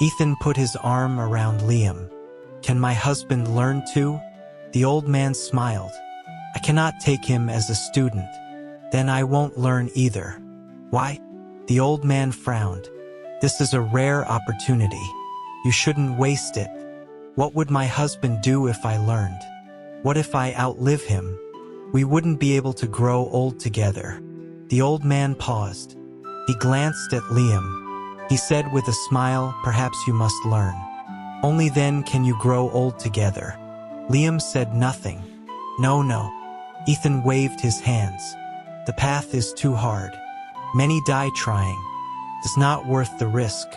[SPEAKER 1] Ethan put his arm around Liam. "Can my husband learn too?" The old man smiled. "I cannot take him as a student. Then I won't learn either." "Why?" The old man frowned. "This is a rare opportunity. You shouldn't waste it. What would my husband do if I learned? What if I outlive him? We wouldn't be able to grow old together." The old man paused. He glanced at Liam. He said with a smile, "Perhaps you must learn. Only then can you grow old together." Liam said nothing. No. Ethan waved his hands. "The path is too hard. Many die trying. It's not worth the risk.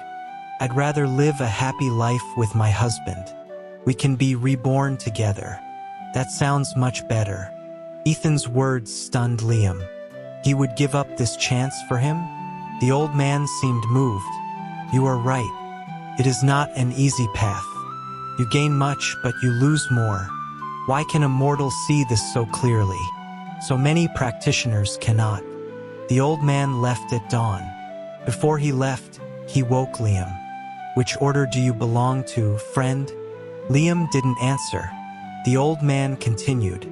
[SPEAKER 1] I'd rather live a happy life with my husband. We can be reborn together." "That sounds much better." Ethan's words stunned Liam. He would give up this chance for him? The old man seemed moved. "You are right. It is not an easy path. You gain much, but you lose more. Why can a mortal see this so clearly? So many practitioners cannot." The old man left at dawn. Before he left, he woke Liam. "Which order do you belong to, friend?" Liam didn't answer. The old man continued.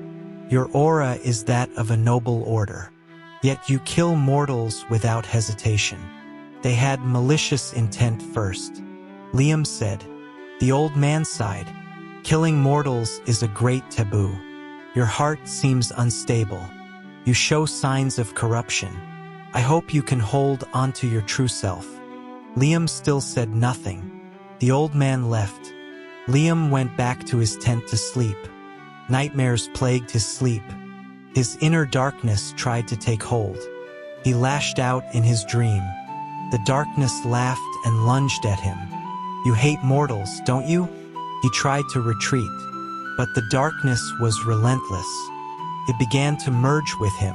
[SPEAKER 1] "Your aura is that of a noble order. Yet you kill mortals without hesitation. They had malicious intent first." Liam said. The old man sighed. "Killing mortals is a great taboo. Your heart seems unstable. You show signs of corruption. I hope you can hold onto your true self." Liam still said nothing. The old man left. Liam went back to his tent to sleep. Nightmares plagued his sleep. His inner darkness tried to take hold. He lashed out in his dream. The darkness laughed and lunged at him. "You hate mortals, don't you?" He tried to retreat, but the darkness was relentless. It began to merge with him.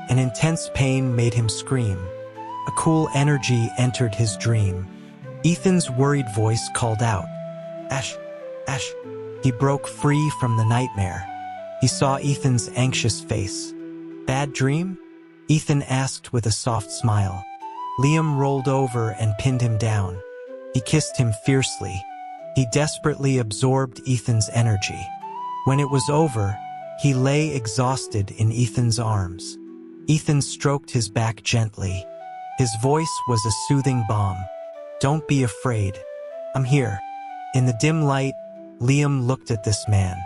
[SPEAKER 1] An intense pain made him scream. A cool energy entered his dream. Ethan's worried voice called out, "Ash, Ash." He broke free from the nightmare. He saw Ethan's anxious face. "Bad dream?" Ethan asked with a soft smile. Liam rolled over and pinned him down. He kissed him fiercely. He desperately absorbed Ethan's energy. When it was over, he lay exhausted in Ethan's arms. Ethan stroked his back gently. His voice was a soothing balm. "Don't be afraid. I'm here." In the dim light, Liam looked at this man.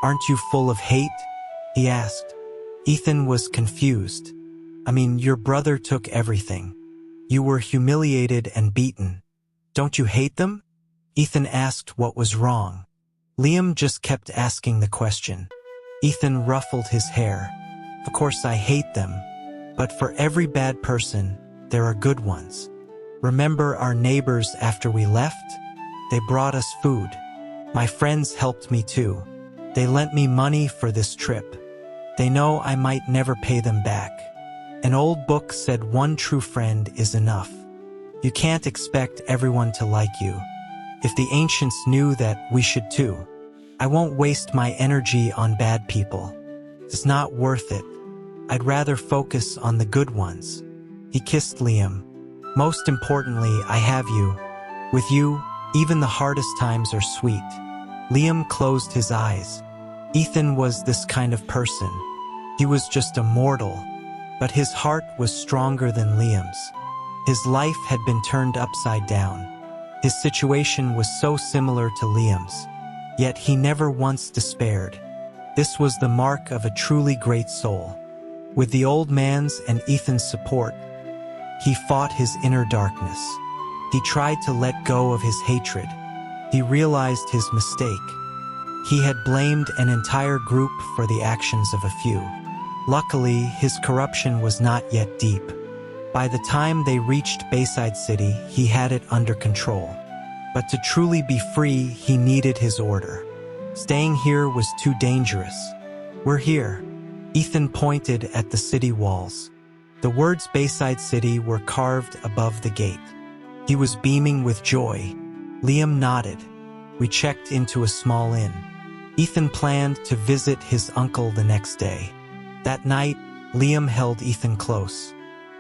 [SPEAKER 1] "Aren't you full of hate?" he asked. Ethan was confused. "I mean, your brother took everything. You were humiliated and beaten. Don't you hate them?" Ethan asked what was wrong. Liam just kept asking the question. Ethan ruffled his hair. "Of course I hate them. But for every bad person, there are good ones. Remember our neighbors after we left? They brought us food. My friends helped me too. They lent me money for this trip. They know I might never pay them back. An old book said one true friend is enough. You can't expect everyone to like you. If the ancients knew that, we should too. I won't waste my energy on bad people. It's not worth it. I'd rather focus on the good ones." He kissed Liam. "Most importantly, I have you. With you, even the hardest times are sweet." Liam closed his eyes. Ethan was this kind of person. He was just a mortal, but his heart was stronger than Liam's. His life had been turned upside down. His situation was so similar to Liam's, yet he never once despaired. This was the mark of a truly great soul. With the old man's and Ethan's support, he fought his inner darkness. He tried to let go of his hatred. He realized his mistake. He had blamed an entire group for the actions of a few. Luckily, his corruption was not yet deep. By the time they reached Bayside City, he had it under control. But to truly be free, he needed his order. Staying here was too dangerous. "We're here." Ethan pointed at the city walls. The words Bayside City were carved above the gate. He was beaming with joy. Liam nodded. We checked into a small inn. Ethan planned to visit his uncle the next day. That night, Liam held Ethan close.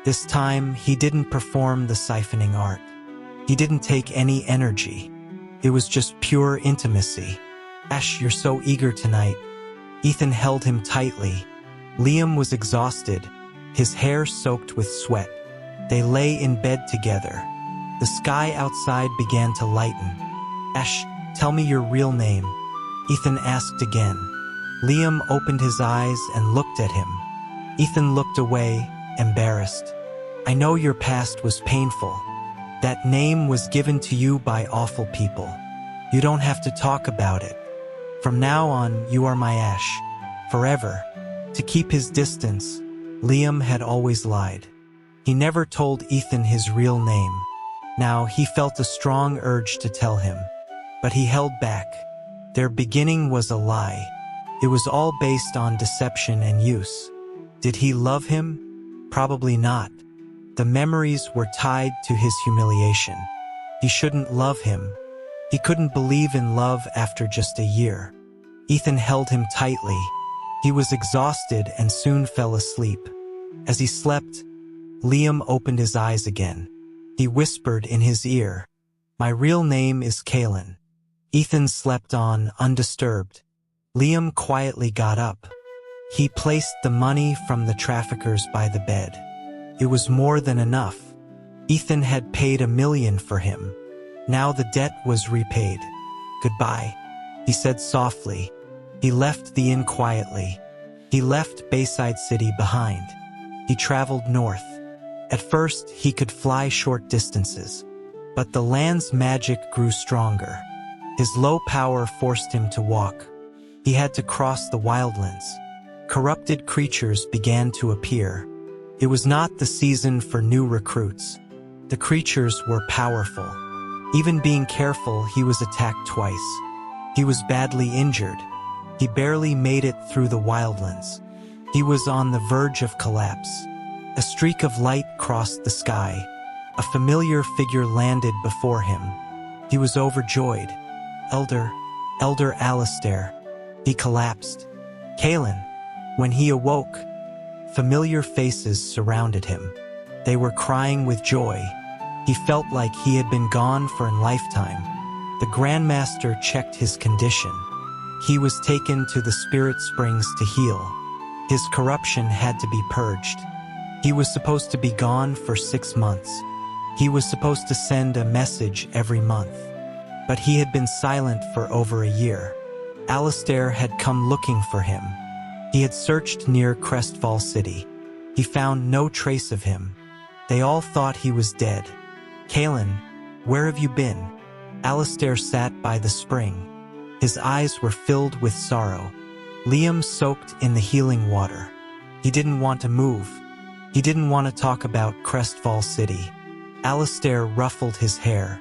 [SPEAKER 1] This time, he didn't perform the siphoning art. He didn't take any energy. It was just pure intimacy. "Ash, you're so eager tonight." Ethan held him tightly. Liam was exhausted, his hair soaked with sweat. They lay in bed together. The sky outside began to lighten. "Ash, tell me your real name," Ethan asked again. Liam opened his eyes and looked at him. Ethan looked away, embarrassed. "I know your past was painful. That name was given to you by awful people. You don't have to talk about it. From now on, you are my Ash. Forever." To keep his distance, Liam had always lied. He never told Ethan his real name. Now he felt a strong urge to tell him, but he held back. Their beginning was a lie. It was all based on deception and use. Did he love him? Probably not. The memories were tied to his humiliation. He shouldn't love him. He couldn't believe in love after just a year. Ethan held him tightly. He was exhausted and soon fell asleep. As he slept, Liam opened his eyes again. He whispered in his ear, "My real name is Kalen." Ethan slept on, undisturbed. Liam quietly got up. He placed the money from the traffickers by the bed. It was more than enough. Ethan had paid $1 million for him. Now the debt was repaid. "Goodbye," he said softly. He left the inn quietly. He left Bayside City behind. He traveled north. At first, he could fly short distances, but the land's magic grew stronger. His low power forced him to walk. He had to cross the wildlands. Corrupted creatures began to appear. It was not the season for new recruits. The creatures were powerful. Even being careful, he was attacked twice. He was badly injured. He barely made it through the wildlands. He was on the verge of collapse. A streak of light crossed the sky. A familiar figure landed before him. He was overjoyed. Elder Alistair. He collapsed. Kalen. When he awoke, familiar faces surrounded him. They were crying with joy. He felt like he had been gone for a lifetime. The Grandmaster checked his condition. He was taken to the spirit springs to heal. His corruption had to be purged. He was supposed to be gone for 6 months. He was supposed to send a message every month. But he had been silent for over a year. Alistair had come looking for him. He had searched near Crestfall City. He found no trace of him. They all thought he was dead. Kalen, where have you been? Alistair sat by the spring. His eyes were filled with sorrow. Liam soaked in the healing water. He didn't want to move. He didn't want to talk about Crestfall City. Alistair ruffled his hair.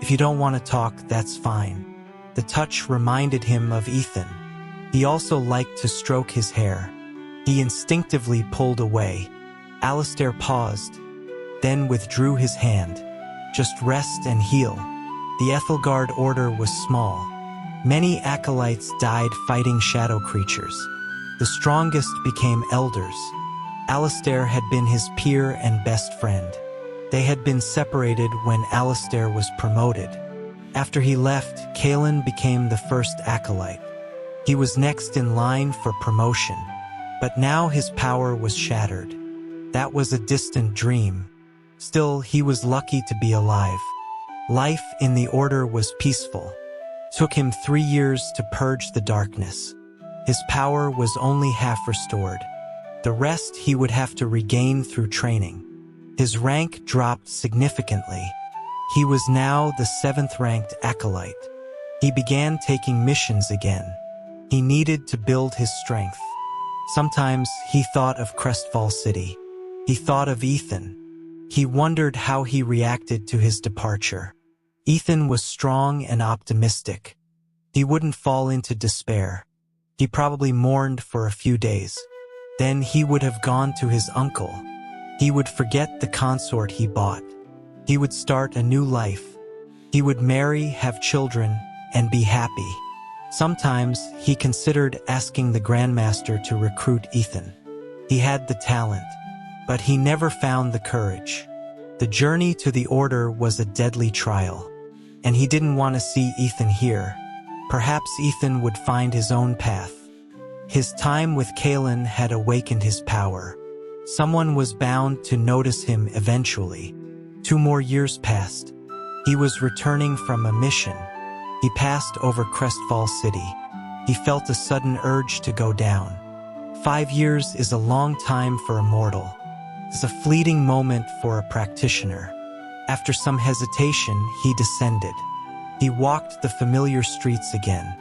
[SPEAKER 1] If you don't want to talk, that's fine. The touch reminded him of Ethan. He also liked to stroke his hair. He instinctively pulled away. Alistair paused, then withdrew his hand. Just rest and heal. The Ethelgard order was small. Many acolytes died fighting shadow creatures. The strongest became elders. Alistair had been his peer and best friend. They had been separated when Alistair was promoted. After he left, Kalen became the first acolyte. He was next in line for promotion. But now his power was shattered. That was a distant dream. Still, he was lucky to be alive. Life in the order was peaceful. Took him 3 years to purge the darkness. His power was only half restored. The rest he would have to regain through training. His rank dropped significantly. He was now the 7th-ranked acolyte. He began taking missions again. He needed to build his strength. Sometimes he thought of Crestfall City. He thought of Ethan. He wondered how he reacted to his departure. Ethan was strong and optimistic. He wouldn't fall into despair. He probably mourned for a few days. Then he would have gone to his uncle. He would forget the consort he bought. He would start a new life. He would marry, have children, and be happy. Sometimes he considered asking the Grandmaster to recruit Ethan. He had the talent, but he never found the courage. The journey to the Order was a deadly trial, and he didn't want to see Ethan here. Perhaps Ethan would find his own path. His time with Kalen had awakened his power. Someone was bound to notice him eventually. 2 more years passed. He was returning from a mission. He passed over Crestfall City. He felt a sudden urge to go down. 5 years is a long time for a mortal. It's a fleeting moment for a practitioner. After some hesitation, he descended. He walked the familiar streets again.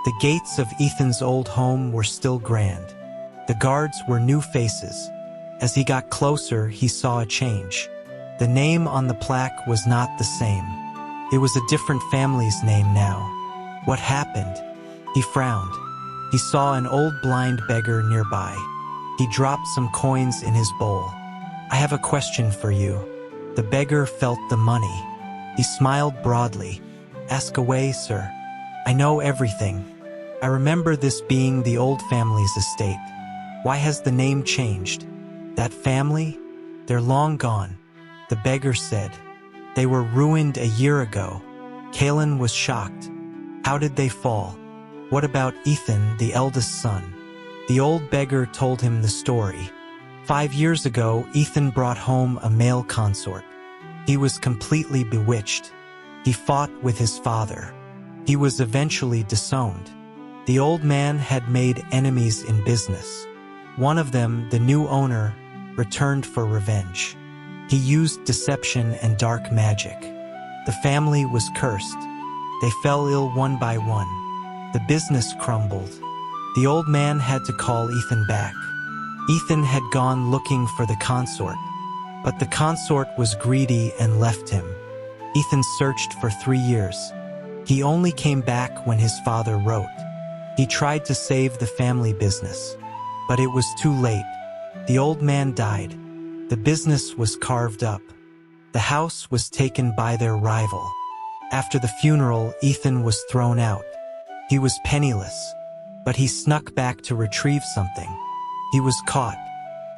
[SPEAKER 1] The gates of Ethan's old home were still grand. The guards were new faces. As he got closer, he saw a change. The name on the plaque was not the same. It was a different family's name now. What happened? He frowned. He saw an old blind beggar nearby. He dropped some coins in his bowl. I have a question for you. The beggar felt the money. He smiled broadly. Ask away, sir. I know everything. I remember this being the old family's estate. Why has the name changed? That family? They're long gone. The beggar said. They were ruined a year ago. Kalen was shocked. How did they fall? What about Ethan, the eldest son? The old beggar told him the story. 5 years ago, Ethan brought home a male consort. He was completely bewitched. He fought with his father. He was eventually disowned. The old man had made enemies in business. One of them, the new owner, returned for revenge. He used deception and dark magic. The family was cursed. They fell ill one by one. The business crumbled. The old man had to call Ethan back. Ethan had gone looking for the consort, but the consort was greedy and left him. Ethan searched for 3 years. He only came back when his father wrote. He tried to save the family business, but it was too late. The old man died. The business was carved up. The house was taken by their rival. After the funeral, Ethan was thrown out. He was penniless. but he snuck back to retrieve something. He was caught.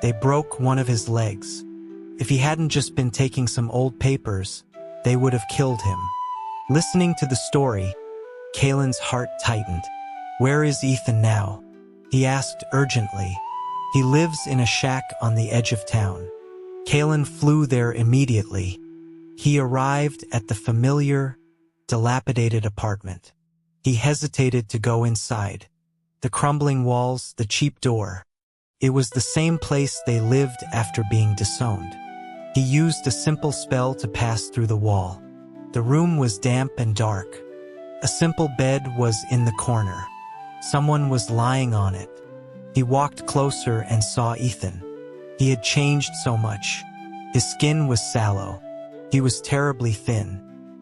[SPEAKER 1] They broke one of his legs. If he hadn't just been taking some old papers, they would have killed him. Listening to the story, Kalen's heart tightened. "Where is Ethan now?" he asked urgently. "He lives in a shack on the edge of town." Kalen flew there immediately. He arrived at the familiar, dilapidated apartment. He hesitated to go inside. The crumbling walls, the cheap door. It was the same place they lived after being disowned. He used a simple spell to pass through the wall. The room was damp and dark. A simple bed was in the corner. Someone was lying on it. He walked closer and saw Ethan. He had changed so much. His skin was sallow. He was terribly thin.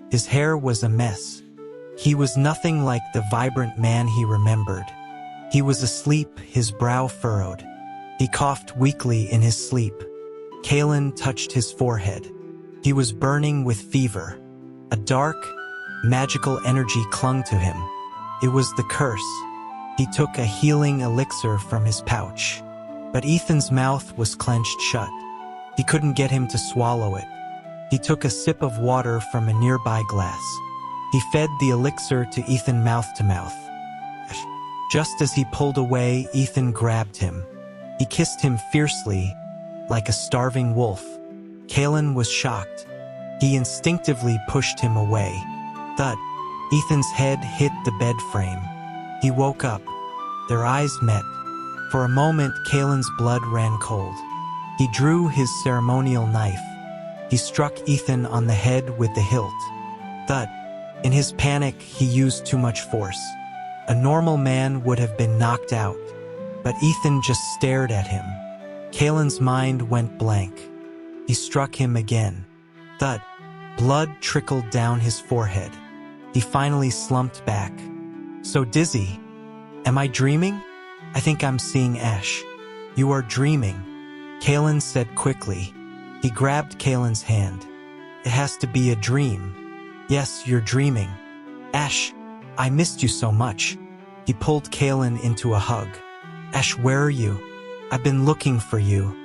[SPEAKER 1] His hair was a mess. He was nothing like the vibrant man he remembered. He was asleep, his brow furrowed. He coughed weakly in his sleep. Kalen touched his forehead. He was burning with fever. A dark, magical energy clung to him. It was the curse. He took a healing elixir from his pouch. But Ethan's mouth was clenched shut. He couldn't get him to swallow it. He took a sip of water from a nearby glass. He fed the elixir to Ethan mouth to mouth. Just as he pulled away, Ethan grabbed him. He kissed him fiercely, like a starving wolf. Kalen was shocked. He instinctively pushed him away. Thud. Ethan's head hit the bed frame. He woke up. Their eyes met. For a moment, Kalen's blood ran cold. He drew his ceremonial knife. He struck Ethan on the head with the hilt. Thud. In his panic, he used too much force. A normal man would have been knocked out, but Ethan just stared at him. Kalen's mind went blank. He struck him again. Thud. Blood trickled down his forehead. He finally slumped back. "So dizzy. Am I dreaming? I think I'm seeing Ash." "You are dreaming," Kalen said quickly. He grabbed Kalen's hand. "It has to be a dream." "Yes, you're dreaming. Ash, I missed you so much." He pulled Kalen into a hug. "Ash, where are you? I've been looking for you.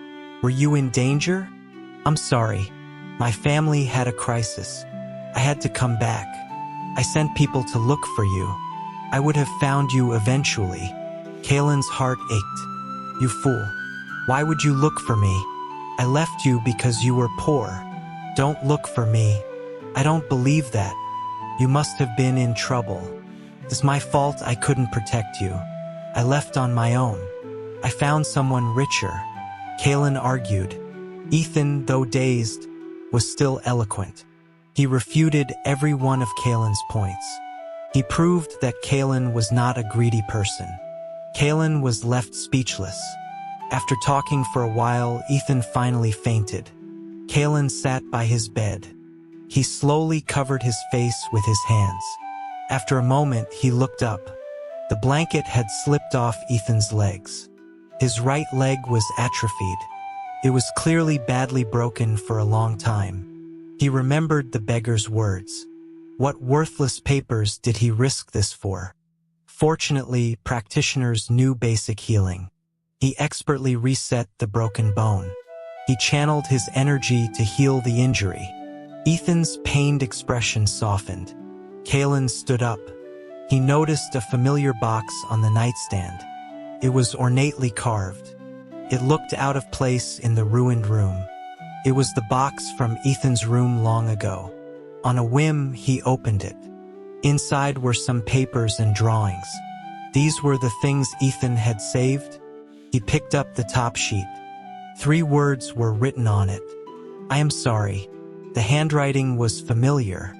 [SPEAKER 1] Were you in danger?" "I'm sorry. My family had a crisis. I had to come back. I sent people to look for you. I would have found you eventually." Kalen's heart ached. "You fool. Why would you look for me? I left you because you were poor. Don't look for me. I don't believe that. You must have been in trouble. It's my fault I couldn't protect you. I left on my own. I found someone richer." Kalen argued. Ethan, though dazed, was still eloquent. He refuted every one of Kalen's points. He proved that Kalen was not a greedy person. Kalen was left speechless. After talking for a while, Ethan finally fainted. Kalen sat by his bed. He slowly covered his face with his hands. After a moment, he looked up. The blanket had slipped off Ethan's legs. His right leg was atrophied. It was clearly badly broken for a long time. He remembered the beggar's words. What worthless papers did he risk this for? Fortunately, practitioners knew basic healing. He expertly reset the broken bone. He channeled his energy to heal the injury. Ethan's pained expression softened. Kalen stood up. He noticed a familiar box on the nightstand. It was ornately carved. It looked out of place in the ruined room. It was the box from Ethan's room long ago. On a whim, he opened it. Inside were some papers and drawings. These were the things Ethan had saved. He picked up the top sheet. 3 words were written on it. "I am sorry." The handwriting was familiar.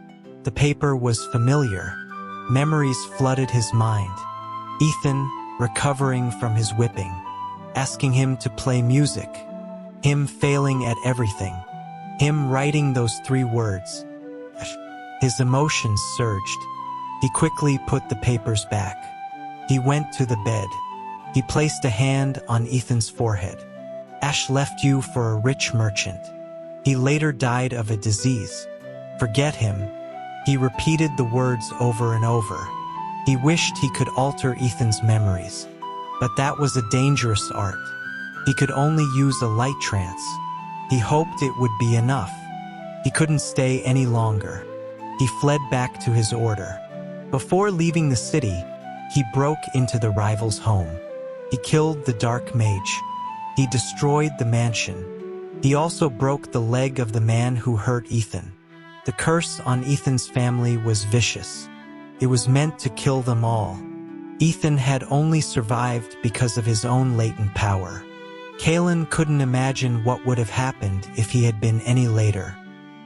[SPEAKER 1] The paper was familiar. Memories flooded his mind. Ethan, recovering from his whipping, asking him to play music, him failing at everything, him writing those 3 words. His emotions surged. He quickly put the papers back. He went to the bed. He placed a hand on Ethan's forehead. "Ash left you for a rich merchant. He later died of a disease. Forget him." He repeated the words over and over. He wished he could alter Ethan's memories, but that was a dangerous art. He could only use a light trance. He hoped it would be enough. He couldn't stay any longer. He fled back to his order. Before leaving the city, he broke into the rival's home. He killed the dark mage. He destroyed the mansion. He also broke the leg of the man who hurt Ethan. The curse on Ethan's family was vicious. It was meant to kill them all. Ethan had only survived because of his own latent power. Kalen couldn't imagine what would have happened if he had been any later.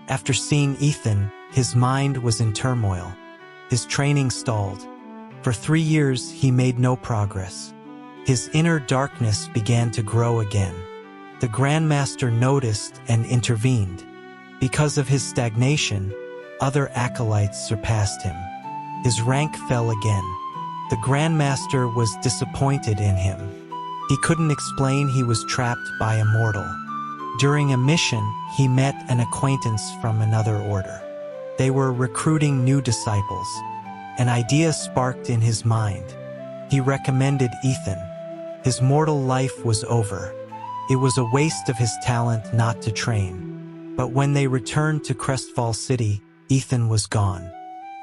[SPEAKER 1] After seeing Ethan, his mind was in turmoil. His training stalled. For 3 years, he made no progress. His inner darkness began to grow again. The Grandmaster noticed and intervened. Because of his stagnation, other acolytes surpassed him. His rank fell again. The Grandmaster was disappointed in him. He couldn't explain he was trapped by a mortal. During a mission, he met an acquaintance from another order. They were recruiting new disciples. An idea sparked in his mind. He recommended Ethan. His mortal life was over. It was a waste of his talent not to train. But when they returned to Crestfall City, Ethan was gone.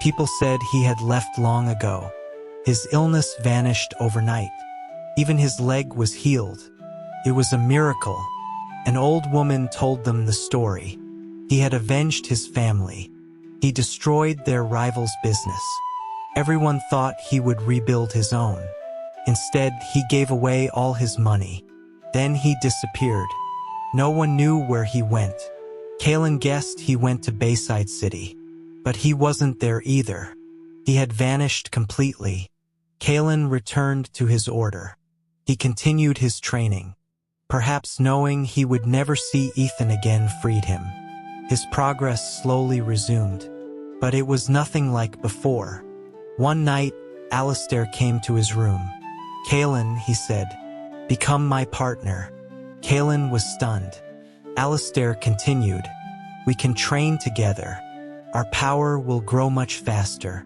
[SPEAKER 1] People said he had left long ago. His illness vanished overnight. Even his leg was healed. It was a miracle. An old woman told them the story. He had avenged his family. He destroyed their rival's business. Everyone thought he would rebuild his own. Instead, he gave away all his money. Then he disappeared. No one knew where he went. Kalen guessed he went to Bayside City. But he wasn't there either. He had vanished completely. Kalen returned to his order. He continued his training. Perhaps knowing he would never see Ethan again freed him. His progress slowly resumed. But it was nothing like before. One night, Alistair came to his room. "Kalen," he said, "become my partner." Kalen was stunned. Alistair continued, "We can train together. Our power will grow much faster.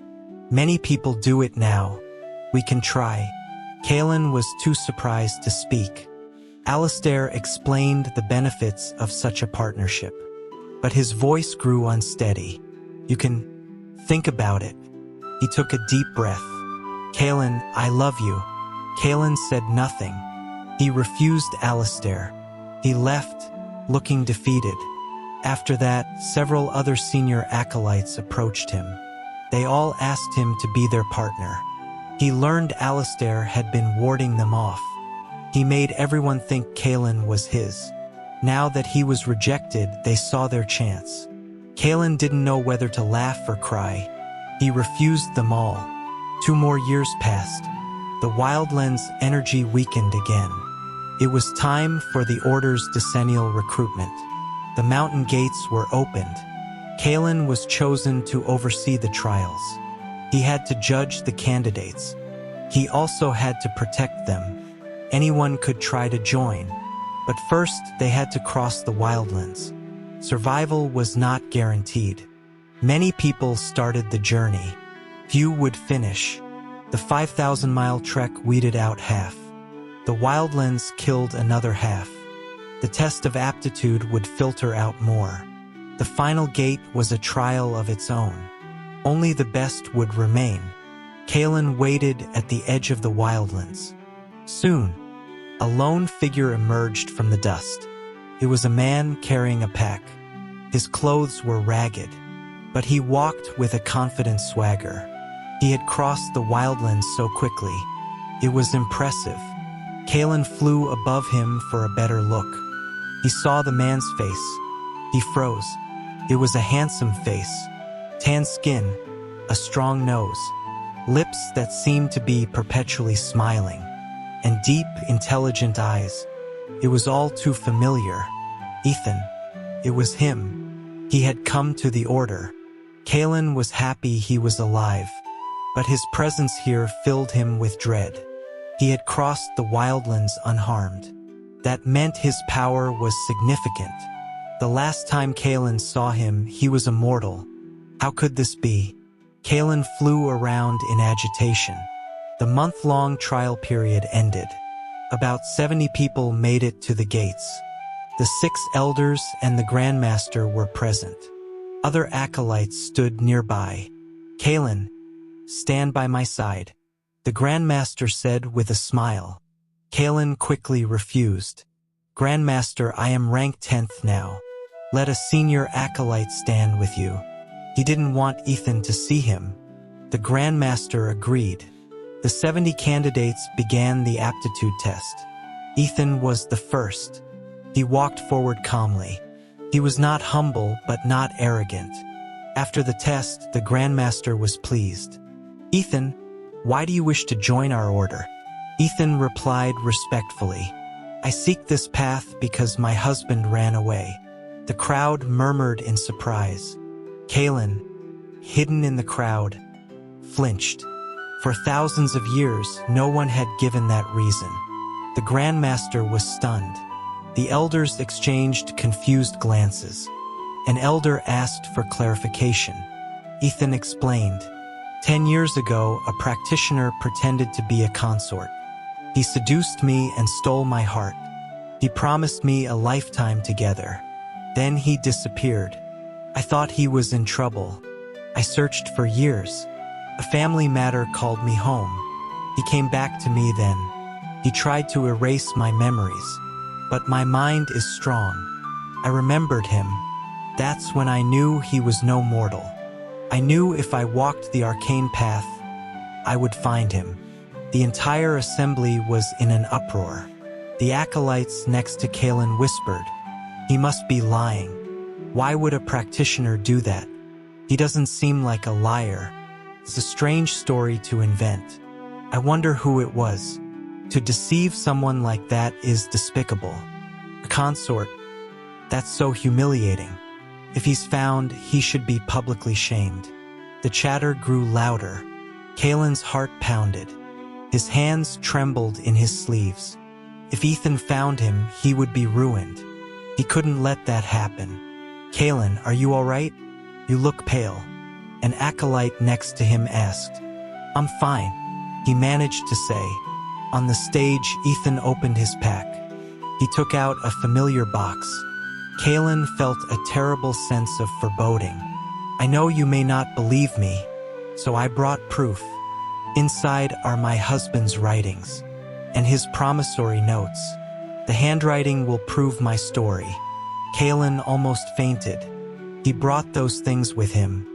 [SPEAKER 1] Many people do it now. We can try." Kalen was too surprised to speak. Alistair explained the benefits of such a partnership. But his voice grew unsteady. "You can think about it." He took a deep breath. "Kalen, I love you." Kalen said nothing. He refused Alistair. He left, looking defeated. After that, several other senior acolytes approached him. They all asked him to be their partner. He learned Alistair had been warding them off. He made everyone think Kalen was his. Now that he was rejected, they saw their chance. Kalen didn't know whether to laugh or cry. He refused them all. 2 more years passed. The Wildlands' energy weakened again. It was time for the Order's decennial recruitment. The mountain gates were opened. Kalen was chosen to oversee the trials. He had to judge the candidates. He also had to protect them. Anyone could try to join. But first, they had to cross the Wildlands. Survival was not guaranteed. Many people started the journey. Few would finish. The 5,000-mile trek weeded out half. The Wildlands killed another half. The test of aptitude would filter out more. The final gate was a trial of its own. Only the best would remain. Kalen waited at the edge of the Wildlands. Soon, a lone figure emerged from the dust. It was a man carrying a pack. His clothes were ragged, but he walked with a confident swagger. He had crossed the Wildlands so quickly. It was impressive. Kalen flew above him for a better look. He saw the man's face. He froze. It was a handsome face. Tan skin, a strong nose, lips that seemed to be perpetually smiling, and deep, intelligent eyes. It was all too familiar. Ethan. It was him. He had come to the Order. Kalen was happy he was alive, but his presence here filled him with dread. He had crossed the Wildlands unharmed. That meant his power was significant. The last time Kalen saw him, he was immortal. How could this be? Kalen flew around in agitation. The month-long trial period ended. About 70 people made it to the gates. The 6 elders and the Grandmaster were present. Other acolytes stood nearby. Kalen, stand by my side, the Grandmaster said with a smile. Kalen quickly refused. Grandmaster, I am ranked 10th now. Let a senior acolyte stand with you. He didn't want Ethan to see him. The Grandmaster agreed. The 70 candidates began the aptitude test. Ethan was the first. He walked forward calmly. He was not humble, but not arrogant. After the test, the Grandmaster was pleased. Ethan, why do you wish to join our order? Ethan replied respectfully, I seek this path because my husband ran away. The crowd murmured in surprise. Kalen, hidden in the crowd, flinched. For thousands of years, no one had given that reason. The Grandmaster was stunned. The elders exchanged confused glances. An elder asked for clarification. Ethan explained, 10 years ago, a practitioner pretended to be a consort. He seduced me and stole my heart. He promised me a lifetime together. Then he disappeared. I thought he was in trouble. I searched for years. A family matter called me home. He came back to me then. He tried to erase my memories. But my mind is strong. I remembered him. That's when I knew he was no mortal. I knew if I walked the arcane path, I would find him. The entire assembly was in an uproar. The acolytes next to Kalen whispered, he must be lying. Why would a practitioner do that? He doesn't seem like a liar. It's a strange story to invent. I wonder who it was. To deceive someone like that is despicable. A consort, that's so humiliating. If he's found, he should be publicly shamed. The chatter grew louder. Kalen's heart pounded. His hands trembled in his sleeves. If Ethan found him, he would be ruined. He couldn't let that happen. Kalen, are you all right? You look pale. An acolyte next to him asked. I'm fine, he managed to say. On the stage, Ethan opened his pack. He took out a familiar box. Kalen felt a terrible sense of foreboding. I know you may not believe me, so I brought proof. Inside are my husband's writings and his promissory notes. The handwriting will prove my story. Kalen almost fainted. He brought those things with him.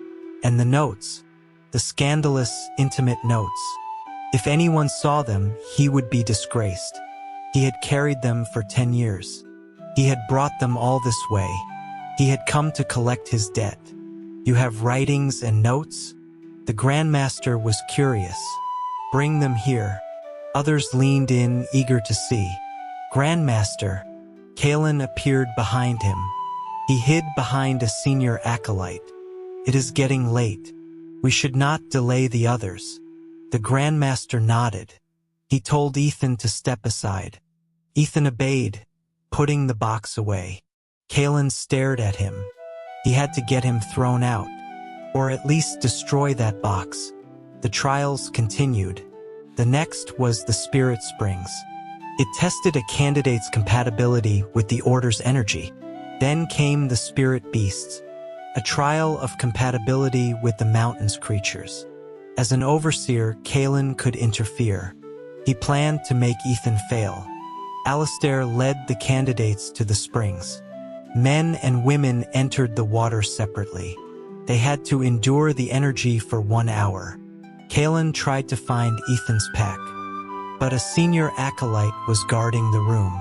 [SPEAKER 1] And the notes, the scandalous, intimate notes. If anyone saw them, he would be disgraced. He had carried them for 10 years. He had brought them all this way. He had come to collect his debt. You have writings and notes? The Grandmaster was curious. Bring them here. Others leaned in, eager to see. Grandmaster. Kalen appeared behind him. He hid behind a senior acolyte. It is getting late. We should not delay the others. The Grandmaster nodded. He told Ethan to step aside. Ethan obeyed, putting the box away. Kalen stared at him. He had to get him thrown out, or at least destroy that box. The trials continued. The next was the Spirit Springs. It tested a candidate's compatibility with the Order's energy. Then came the Spirit Beasts, a trial of compatibility with the mountain's creatures. As an overseer, Kalen could interfere. He planned to make Ethan fail. Alistair led the candidates to the springs. Men and women entered the water separately. They had to endure the energy for 1 hour. Kalen tried to find Ethan's pack, but a senior acolyte was guarding the room.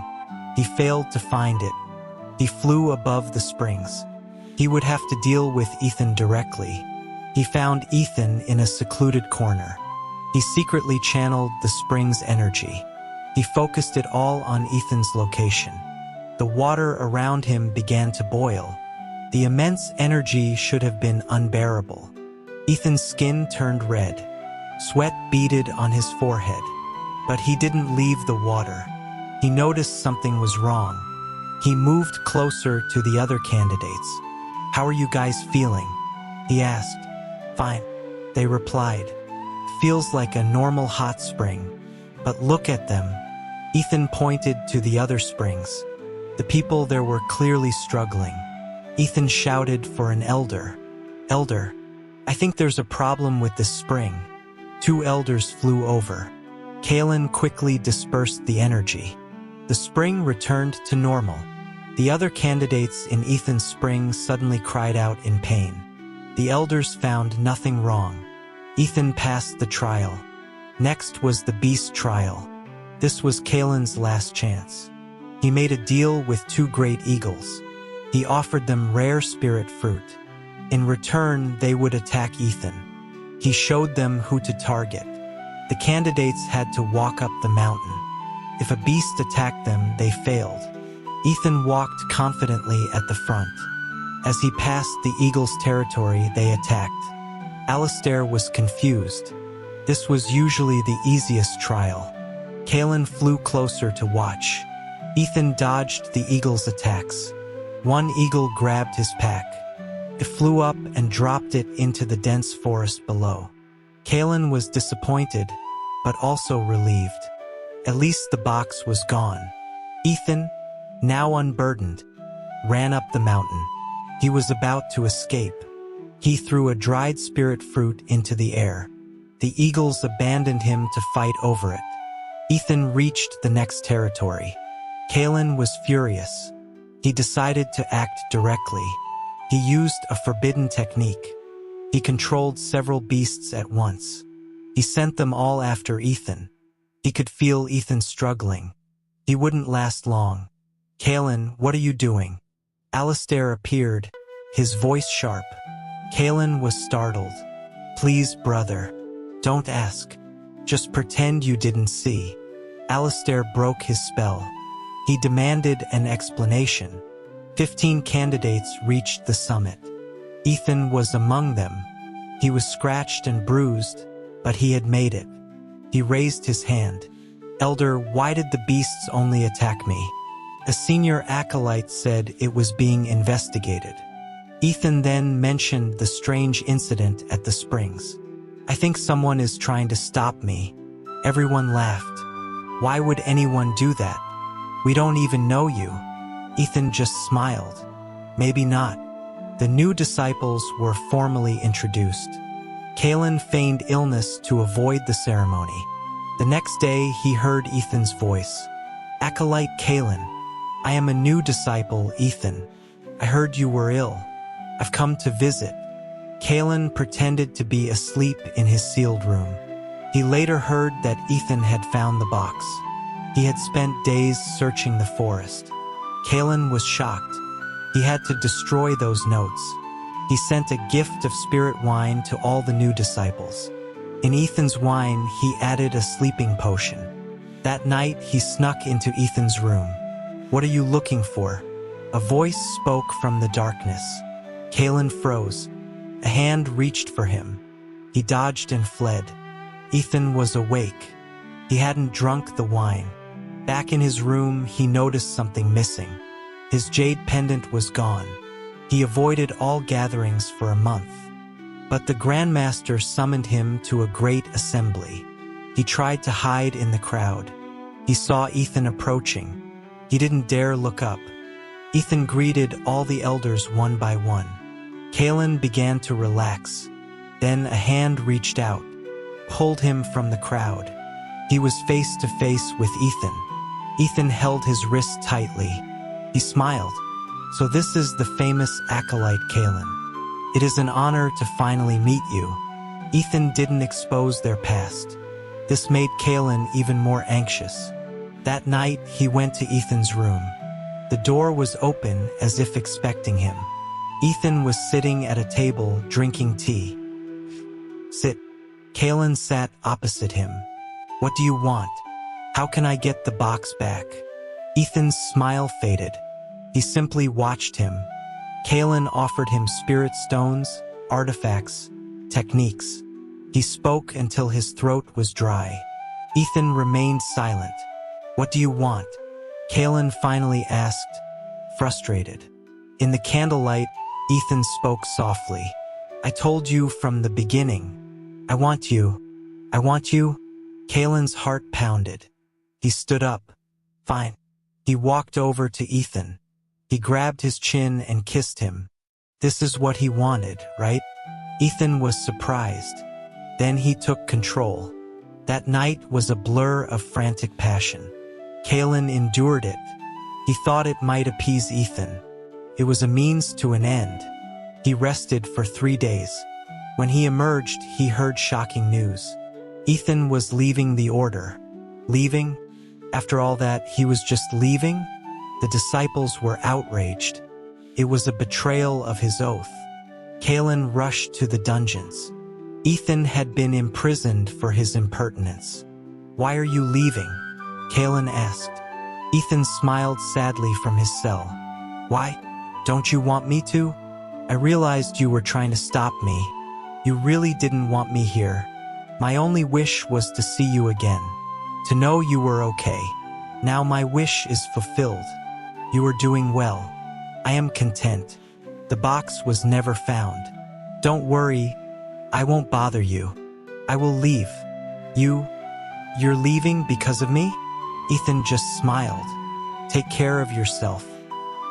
[SPEAKER 1] He failed to find it. He flew above the springs. He would have to deal with Ethan directly. He found Ethan in a secluded corner. He secretly channeled the spring's energy. He focused it all on Ethan's location. The water around him began to boil. The immense energy should have been unbearable. Ethan's skin turned red. Sweat beaded on his forehead. But he didn't leave the water. He noticed something was wrong. He moved closer to the other candidates. How are you guys feeling? He asked. Fine. They replied, "Feels like a normal hot spring. But look at them." Ethan pointed to the other springs. The people there were clearly struggling. Ethan shouted for an elder. "Elder, I think there's a problem with this spring." 2 elders flew over. Kalen quickly dispersed the energy. The spring returned to normal. The other candidates in Ethan's spring suddenly cried out in pain. The elders found nothing wrong. Ethan passed the trial. Next was the beast trial. This was Kalen's last chance. He made a deal with 2 great eagles. He offered them rare spirit fruit. In return, they would attack Ethan. He showed them who to target. The candidates had to walk up the mountain. If a beast attacked them, they failed. Ethan walked confidently at the front. As he passed the eagles' territory, they attacked. Alistair was confused. This was usually the easiest trial. Kalen flew closer to watch. Ethan dodged the eagles' attacks. 1 eagle grabbed his pack. It flew up and dropped it into the dense forest below. Kalen was disappointed, but also relieved. At least the box was gone. Ethan, now unburdened, ran up the mountain. He was about to escape. He threw a dried spirit fruit into the air. The eagles abandoned him to fight over it. Ethan reached the next territory. Kalen was furious. He decided to act directly. He used a forbidden technique. He controlled several beasts at once. He sent them all after Ethan. He could feel Ethan struggling. He wouldn't last long. "Kalen, what are you doing?" Alistair appeared, his voice sharp. Kalen was startled. "Please, brother, don't ask. Just pretend you didn't see." Alistair broke his spell. He demanded an explanation. 15 candidates reached the summit. Ethan was among them. He was scratched and bruised, but he had made it. He raised his hand. "Elder, why did the beasts only attack me?" A senior acolyte said it was being investigated. Ethan then mentioned the strange incident at the springs. "I think someone is trying to stop me." Everyone laughed. "Why would anyone do that? We don't even know you." Ethan just smiled. "Maybe not." The new disciples were formally introduced. Kalen feigned illness to avoid the ceremony. The next day, he heard Ethan's voice. "Acolyte Kalen, I am a new disciple, Ethan. I heard you were ill. I've come to visit." Kalen pretended to be asleep in his sealed room. He later heard that Ethan had found the box. He had spent days searching the forest. Kalen was shocked. He had to destroy those notes. He sent a gift of spirit wine to all the new disciples. In Ethan's wine, he added a sleeping potion. That night, he snuck into Ethan's room. "What are you looking for?" A voice spoke from the darkness. Kalen froze. A hand reached for him. He dodged and fled. Ethan was awake. He hadn't drunk the wine. Back in his room, he noticed something missing. His jade pendant was gone. He avoided all gatherings for a month. But the Grandmaster summoned him to a great assembly. He tried to hide in the crowd. He saw Ethan approaching. He didn't dare look up. Ethan greeted all the elders one by one. Kalen began to relax. Then a hand reached out, pulled him from the crowd. He was face to face with Ethan. Ethan held his wrist tightly. He smiled. "So this is the famous acolyte Kalen. It is an honor to finally meet you." Ethan didn't expose their past. This made Kalen even more anxious. That night, he went to Ethan's room. The door was open as if expecting him. Ethan was sitting at a table drinking tea. "Sit." Kalen sat opposite him. "What do you want? How can I get the box back?" Ethan's smile faded. He simply watched him. Kalen offered him spirit stones, artifacts, techniques. He spoke until his throat was dry. Ethan remained silent. "What do you want?" Kalen finally asked, frustrated. In the candlelight, Ethan spoke softly. "I told you from the beginning. I want you. I want you. Kalen's heart pounded. He stood up. Fine. He walked over to Ethan. He grabbed his chin and kissed him. This is what he wanted, right? Ethan was surprised. Then he took control. That night was a blur of frantic passion. Kalen endured it. He thought it might appease Ethan. It was a means to an end. He rested for 3 days. When he emerged, he heard shocking news. Ethan was leaving the order. Leaving? After all that, he was just leaving? The disciples were outraged. It was a betrayal of his oath. Kalen rushed to the dungeons. Ethan had been imprisoned for his impertinence. Why are you leaving? Kalen asked. Ethan smiled sadly from his cell. Why? Don't you want me to? I realized you were trying to stop me. You really didn't want me here. My only wish was to see you again, to know you were okay. Now my wish is fulfilled. You are doing well. I am content. The box was never found. Don't worry, I won't bother you. I will leave. You're leaving because of me? Ethan just smiled. Take care of yourself.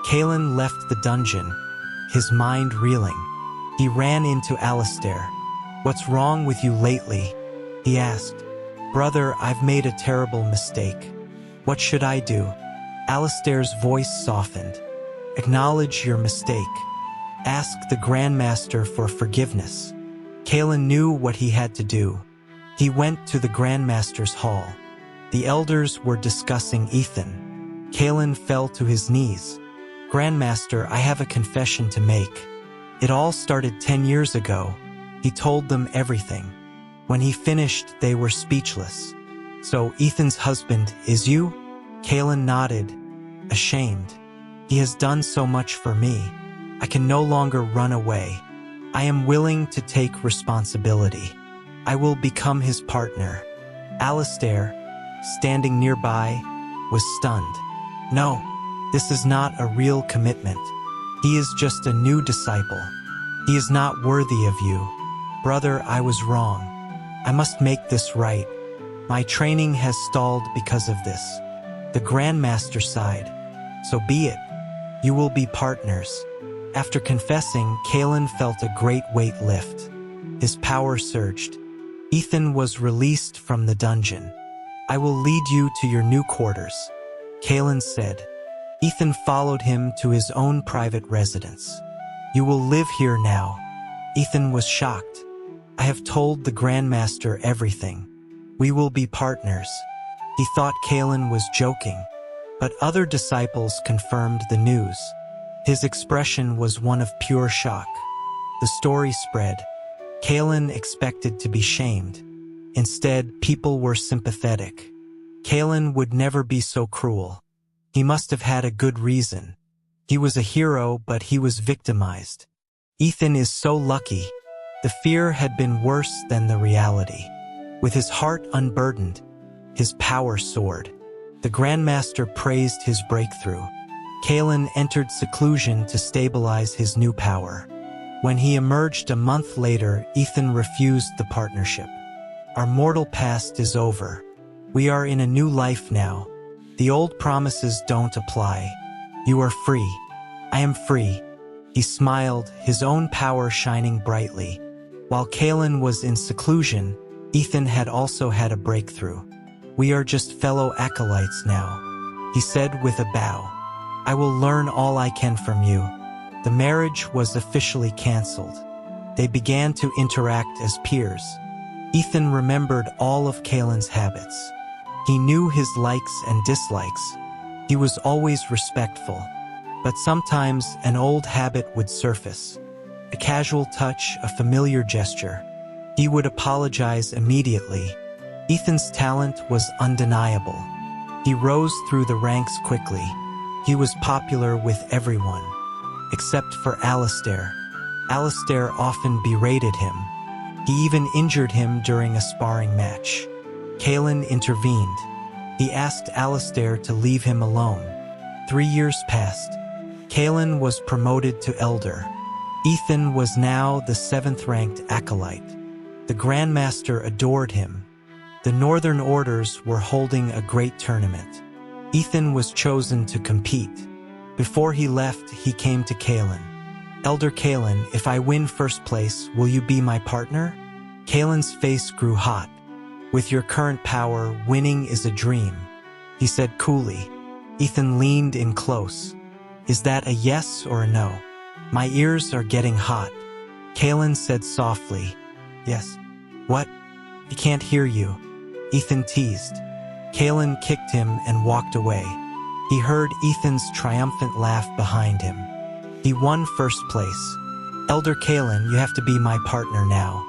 [SPEAKER 1] Kalen left the dungeon, his mind reeling. He ran into Alistair. What's wrong with you lately? He asked. Brother, I've made a terrible mistake. What should I do? Alistair's voice softened. Acknowledge your mistake. Ask the Grandmaster for forgiveness. Kalen knew what he had to do. He went to the Grandmaster's hall. The elders were discussing Ethan. Kalen fell to his knees. Grandmaster, I have a confession to make. It all started 10 years ago. He told them everything. When he finished, they were speechless. So Ethan's husband is you? Kalen nodded, ashamed. He has done so much for me. I can no longer run away. I am willing to take responsibility. I will become his partner. Alistair, standing nearby, was stunned. No, this is not a real commitment. He is just a new disciple. He is not worthy of you. Brother, I was wrong. I must make this right. My training has stalled because of this. The Grandmaster sighed. So be it. You will be partners. After confessing, Kalen felt a great weight lift. His power surged. Ethan was released from the dungeon. I will lead you to your new quarters, Kalen said. Ethan followed him to his own private residence. You will live here now. Ethan was shocked. I have told the Grandmaster everything. We will be partners. He thought Kalen was joking, but other disciples confirmed the news. His expression was one of pure shock. The story spread. Kalen expected to be shamed. Instead, people were sympathetic. Kalen would never be so cruel. He must have had a good reason. He was a hero, but he was victimized. Ethan is so lucky. The fear had been worse than the reality. With his heart unburdened, his power soared. The Grandmaster praised his breakthrough. Kalen entered seclusion to stabilize his new power. When he emerged a month later, Ethan refused the partnership. Our mortal past is over. We are in a new life now. The old promises don't apply. You are free. I am free. He smiled, his own power shining brightly. While Kalen was in seclusion, Ethan had also had a breakthrough. We are just fellow acolytes now, he said with a bow. I will learn all I can from you. The marriage was officially canceled. They began to interact as peers. Ethan remembered all of Kalen's habits. He knew his likes and dislikes. He was always respectful. But sometimes an old habit would surface. A casual touch, a familiar gesture. He would apologize immediately. Ethan's talent was undeniable. He rose through the ranks quickly. He was popular with everyone, except for Alistair. Alistair often berated him. He even injured him during a sparring match. Kalen intervened. He asked Alistair to leave him alone. 3 years passed. Kalen was promoted to elder. Ethan was now the 7th-ranked acolyte. The Grandmaster adored him. The Northern Orders were holding a great tournament. Ethan was chosen to compete. Before he left, he came to Kalen. "Elder Kalen, if I win first place, will you be my partner?" Kalen's face grew hot. "With your current power, winning is a dream," he said coolly. Ethan leaned in close. "Is that a yes or a no?" "My ears are getting hot." Kalen said softly, "Yes." "What?" "He can't hear you," Ethan teased. Kalen kicked him and walked away. He heard Ethan's triumphant laugh behind him. He won first place. "Elder Kalen, you have to be my partner now."